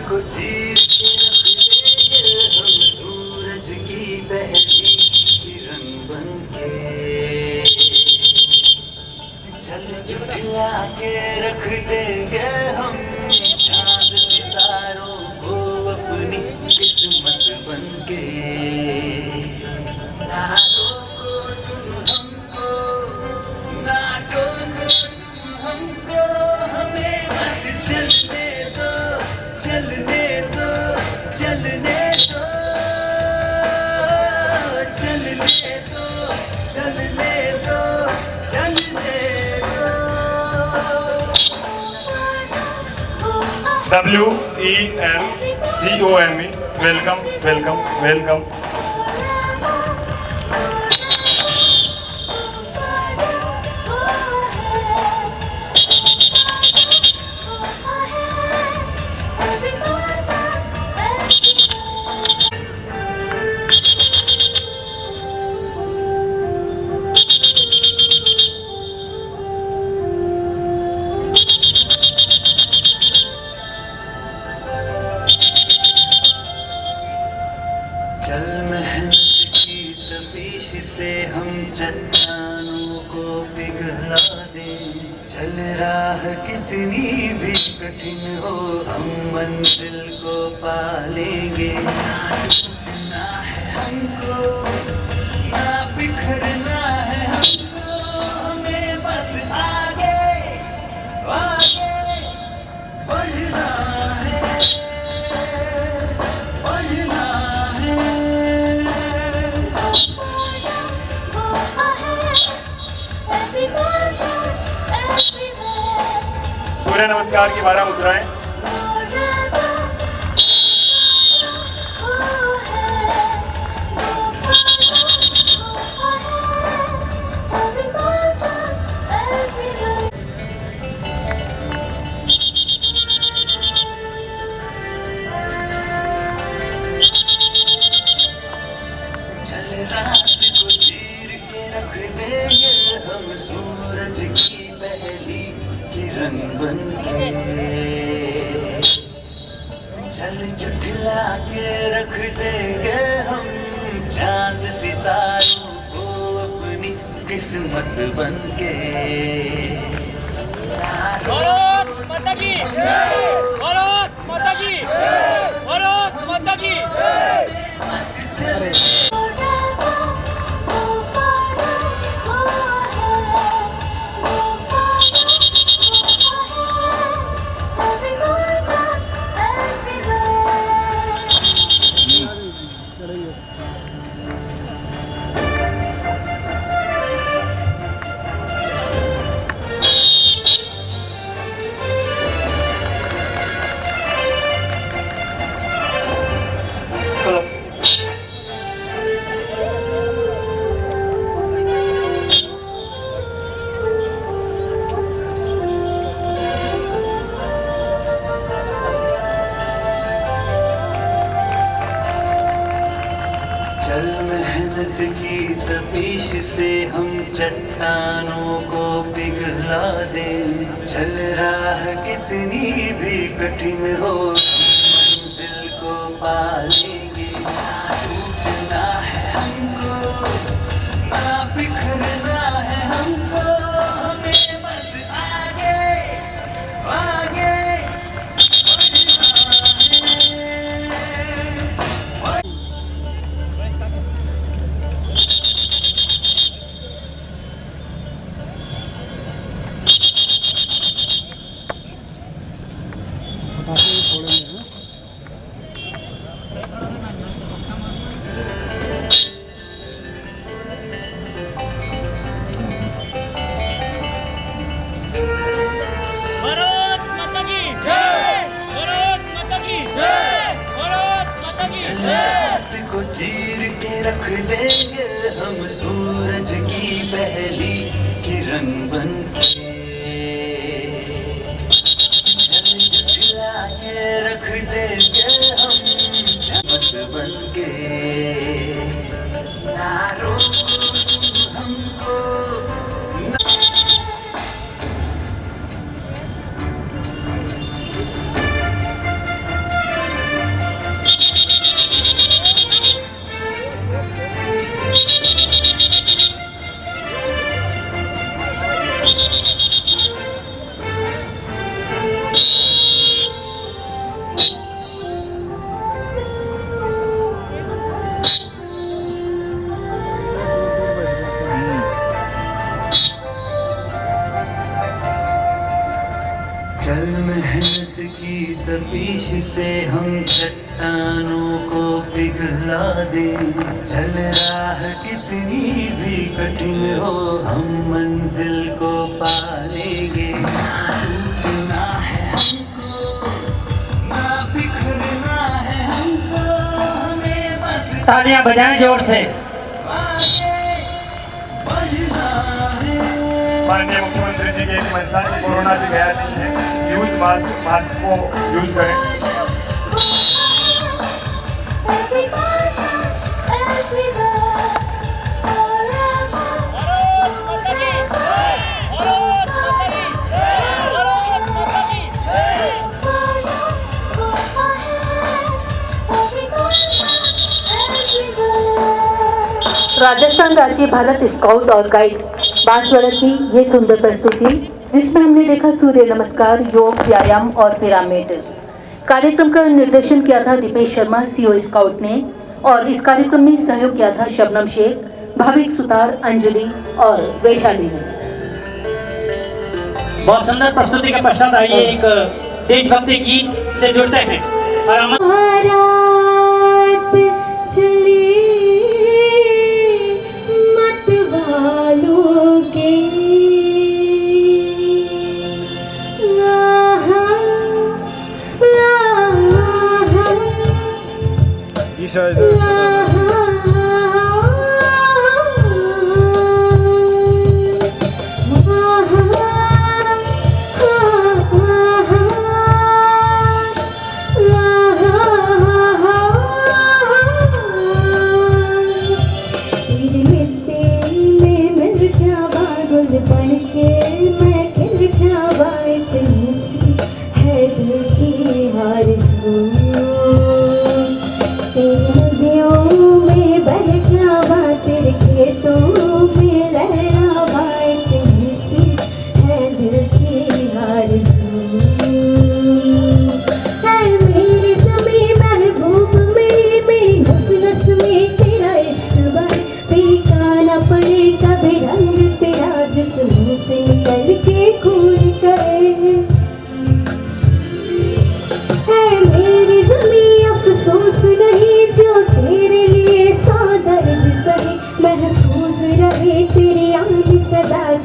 को चीर के रख देंगे हम सूरज की पहली किरण बनके, चल झुठला के रख देंगे हम चांद सितारों को अपनी किस्मत बनके। ना रोको तुम हमको, ना टोको तुम हमको, हमें बस चलने दो, चलने दो, चलने दो, चलने दो, चलने दो, चलने दो। WELCOME, welcome welcome welcome. चल मेहनत की तपीश से हम चट्टानों को पिघला दें, चल राह कितनी भी कठिन हो हम मंजिल को पा लेंगे। ना टूटना है हमको, ना बिखरना है हमको, हमें बस आगे आगे बढ़ना है, बढ़ना है। सूर्य नमस्कार की 12 मुद्राएं। चल रात को चीर के रख देंगे हम सूरज की पहली किरण बनके, चल झुठला के रख देंगे हम चांद सितारों को अपनी किस्मत बनके। भारत माता की जय, भारत माता की जय, भारत माता की जय। चल मेहनत की तपीश से हम चट्टानों को पिघला दें, चल राह कितनी भी कठिन हो मंजिल को पा लेंगे। ना टूटना है हमको, ना रात को चीर के रख देंगे हम सूरज की पहली किरण बन के, जल जुटला के रख देंगे हम चमक बन के, ना रोको हमको चल मेहनत की तपीश से हम चट्टानों को पिघला दें, चल राह कितनी भी कठिन हो हम मंजिल को पा लेंगे, टूटना है हमको ना बिखरना है हमको, हमें बस तालियां बजाएं जोर से। आगे बढ़ना है। माननीय मुख्यमंत्री जी की मंशा की कोरोना से गया नहीं है, यूज मास्क को यूज करें। राजस्थान राज्य भारत स्काउट और गाइड बांसवाड़ा की ये सुंदर प्रस्तुति, जिसमें हमने देखा सूर्य नमस्कार, योग, व्यायाम और पिरामिड। कार्यक्रम का निर्देशन किया था दीपेश शर्मा सीओ स्काउट ने, और इस कार्यक्रम में सहयोग किया था शबनम शेख, भाविक सुतार, अंजलि और वैशाली ने। बहुत सुंदर प्रस्तुति के पश्चात आइए एक देशभक्ति गीत से जुड़ते हैं और हम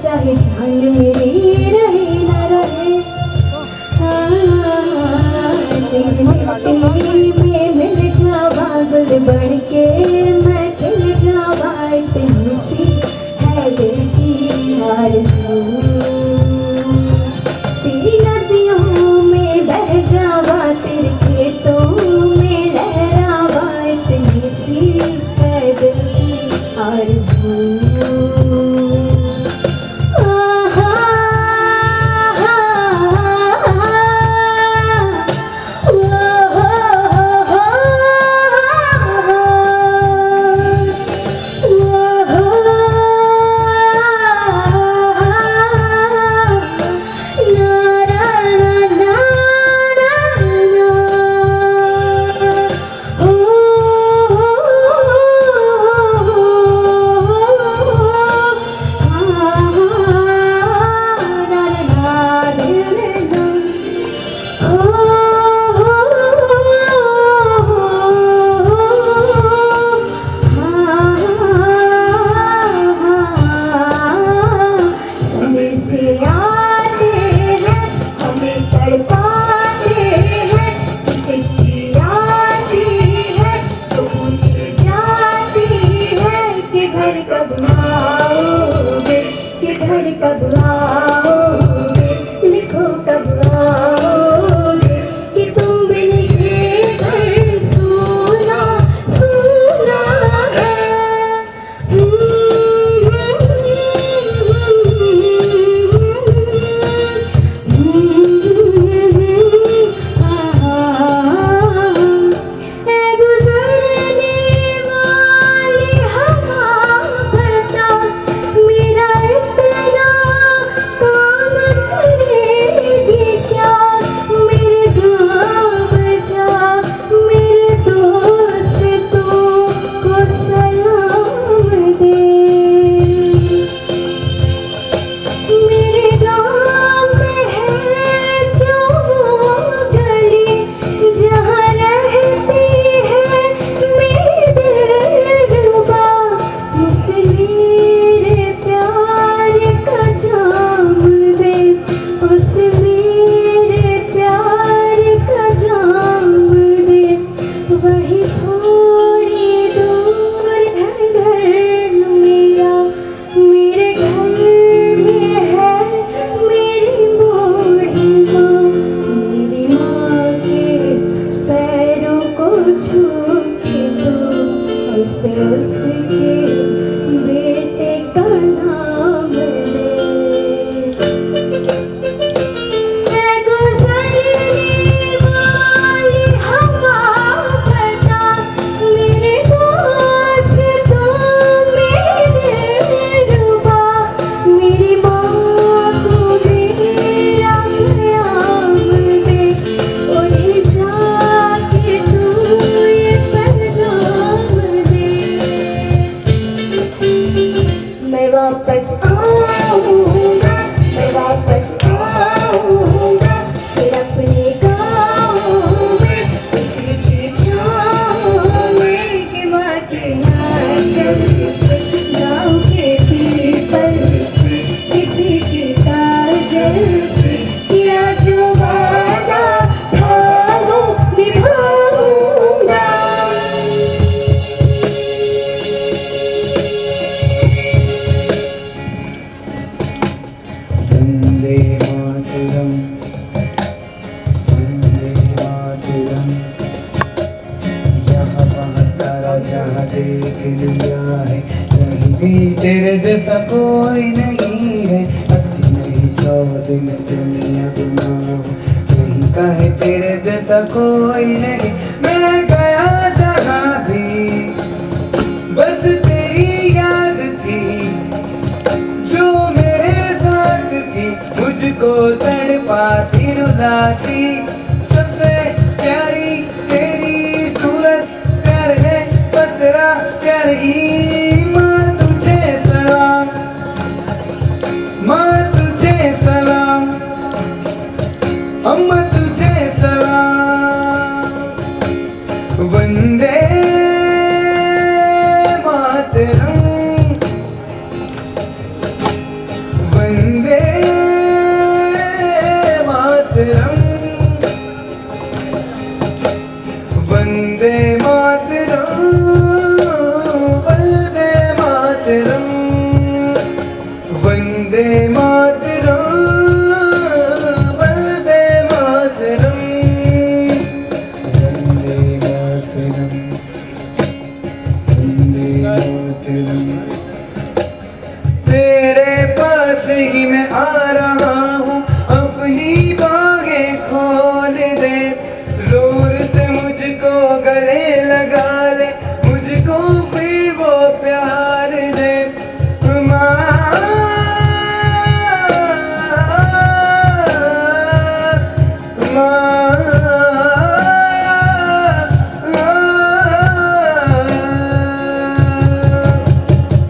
चाहे जान मेरी रहे ना रहे, में मिल जावा गुल बन के, मैं खिल जावा इतनी सी है दिल की आरज़ू, तेरी नदियों में बह जावा, तेरे खेतों में लहरावा, इतनी सी है दिल की आरज़ू। से उसके बेटे का नाम ले। वापस आऊंगा, मैं वापस आऊंगा, फिर अपने गाँव में किसी की छाँव में, कि माँ के आंचल से, गाँव के पीपल से, किसी की काजल से, किया जो वादा था वो निभाऊंगा। जहाँ देख लिया है कहीं भी तेरे जैसा कोई नहीं है। 80 नहीं 100 दिन दुनिया गुनाह कहीं का है तेरे जैसा कोई नहीं। मैं गया जहाँ भी बस तेरी याद थी जो मेरे साथ थी, मुझको तड़पाती रुलाती। सबसे प्यारी तेरी सूरत, प्यार है बस तेरा प्यार ही। माँ तुझे सलाम, माँ तुझे सलाम, अम्मा तुझे सलाम। वंदे मातरम, वंदे मातरम, वंदे मातरम, वंदे मातरम, वंदे मातरम, वंदे मातरम, वंदे मातरम, वंदे मातरम। तेरे पास ही मैं आ रहा हूँ, अपनी बाहें खोल दे, जोर से मुझको गले लगा ले, मुझको फिर वो प्यार दे।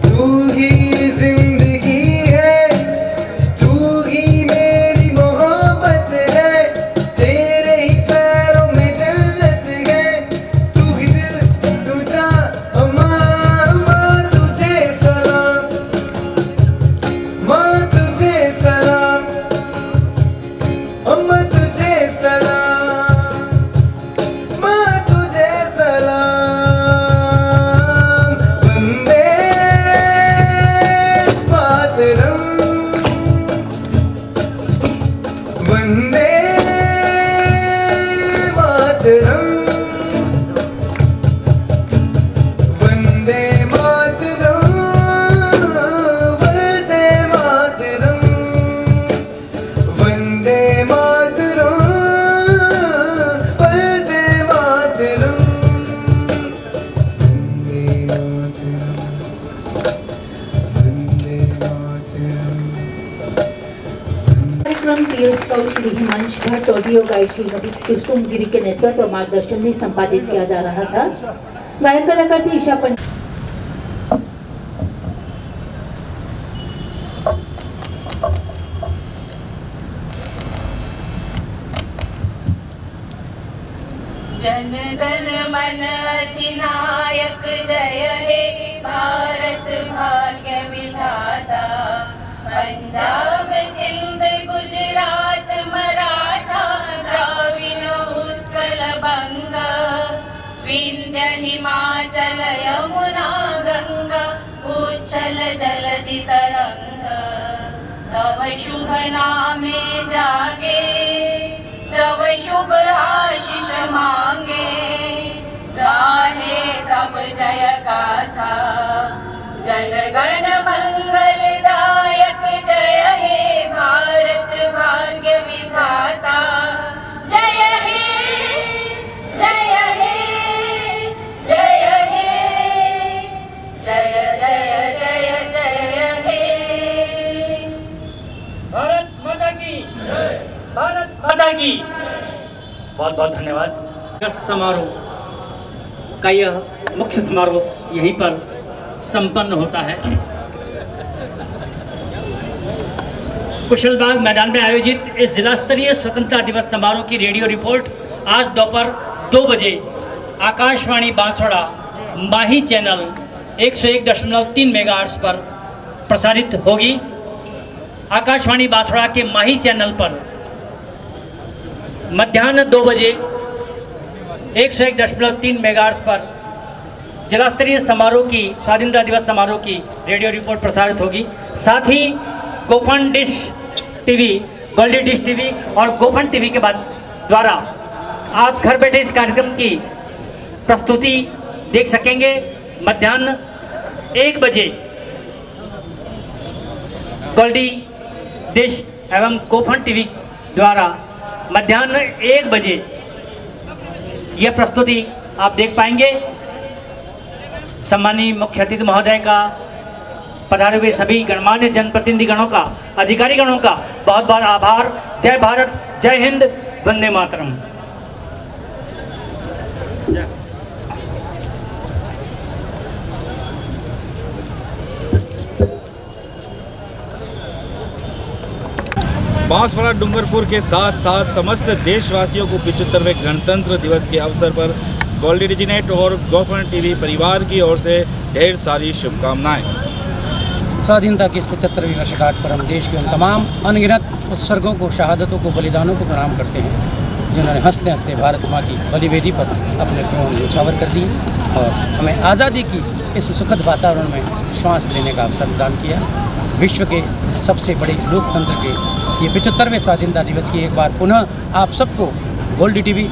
तू ही जिंदगी है, तू ही मेरी मोहब्बत है, तेरे ही पैरों में जन्नत है। तू ही दिल तू जान, माँ तुझे सलाम, माँ तुझे सलाम, अम्मा तुझे सलाम, माँ तुझे सलाम। वंदे मातरम, वंदे मातरम, वंदे मातरम, वंदे मातरम, वंदे मातरम, वंदे मातरम, वंदे मातरम, वंदे मातरम। कार्यक्रम प्रिय scout Shri Himansh Bhatt, audio guide Shrimati Kusum Giri के नेतृत्व और मार्गदर्शन में संपादित किया जा रहा था। गायक कलाकार थी ईशा पंडित। जन गण मन अधिनायक जय हे भारत भाग्य विधाता। पंजाब सिंध गुजरात मराठा द्राविड़ उत्कल बंग, विंध्य हिमाचल यमुना गंगा उच्छल जलधि तरंग। तव शुभ नामे जागे, तव शुभ आशीष मांगे, गाहे हम जय गाथा। जन गण मंगलदायक जय हे भारत भाग्य विधाता। जय हे जय हे जय हे जय जय जय जय हे। भारत माता की भारत माता की। बहुत बहुत धन्यवाद। समारोह का यह मुख्य समारोह यहीं पर संपन्न होता है। कुशलबाग मैदान में आयोजित इस जिला स्तरीय स्वतंत्रता दिवस समारोह की रेडियो रिपोर्ट आज दोपहर 2 बजे आकाशवाणी बांसवाड़ा माही चैनल 101.3 मेगाहर्ट्ज पर प्रसारित होगी। आकाशवाणी बांसवाड़ा के माही चैनल पर मध्याह्न 2 बजे 101.3 मेगाहर्ट्ज पर जिला स्तरीय समारोह की स्वाधीनता दिवस समारोह की रेडियो रिपोर्ट प्रसारित होगी। साथ ही गोफन dish TV, Goldie dish TV और गोफन टीवी के बाद द्वारा आप घर बैठे इस कार्यक्रम की प्रस्तुति देख सकेंगे। मध्याह्न 1 बजे गोल्डी डिश एवं गोफन टीवी द्वारा मध्याह्न 1 बजे यह प्रस्तुति आप देख पाएंगे। सम्मानीय मुख्य अतिथि महोदय का, पधारे हुए सभी गणमान्य जनप्रतिनिधि गणों का, अधिकारी गणों का बहुत बहुत आभार। जय भारत, जय हिंद, वंदे मातरम। बांसवाड़ा डूंगरपुर के साथ साथ समस्त देशवासियों को 75वें गणतंत्र दिवस के अवसर पर गोल्डी डिजिनेट और गोफन टीवी परिवार की ओर से ढेर सारी शुभकामनाएं। स्वाधीनता की इस 75वीं वर्षगांठ पर हम देश के उन तमाम अनगिनत उत्सर्गों को, शहादतों को, बलिदानों को प्रणाम करते हैं जिन्होंने हंसते हंसते भारत माँ की बलिवेदी पर अपने प्राण न्यौछावर कर दिए और हमें आज़ादी की इस सुखद वातावरण में श्वास लेने का अवसर प्रदान किया। विश्व के सबसे बड़े लोकतंत्र के ये 75वें स्वाधीनता दिवस की एक बार पुनः आप सबको गोल्डी टीवी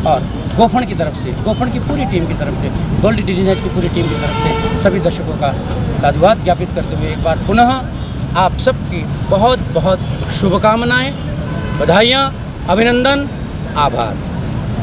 और गोफन की तरफ से, गोफन की पूरी टीम की तरफ से, गोल्डी डिजिनेट की पूरी टीम की तरफ से सभी दर्शकों का साधुवाद ज्ञापित करते हुए एक बार पुनः आप सबकी बहुत बहुत शुभकामनाएं, बधाइयाँ, अभिनंदन, आभार।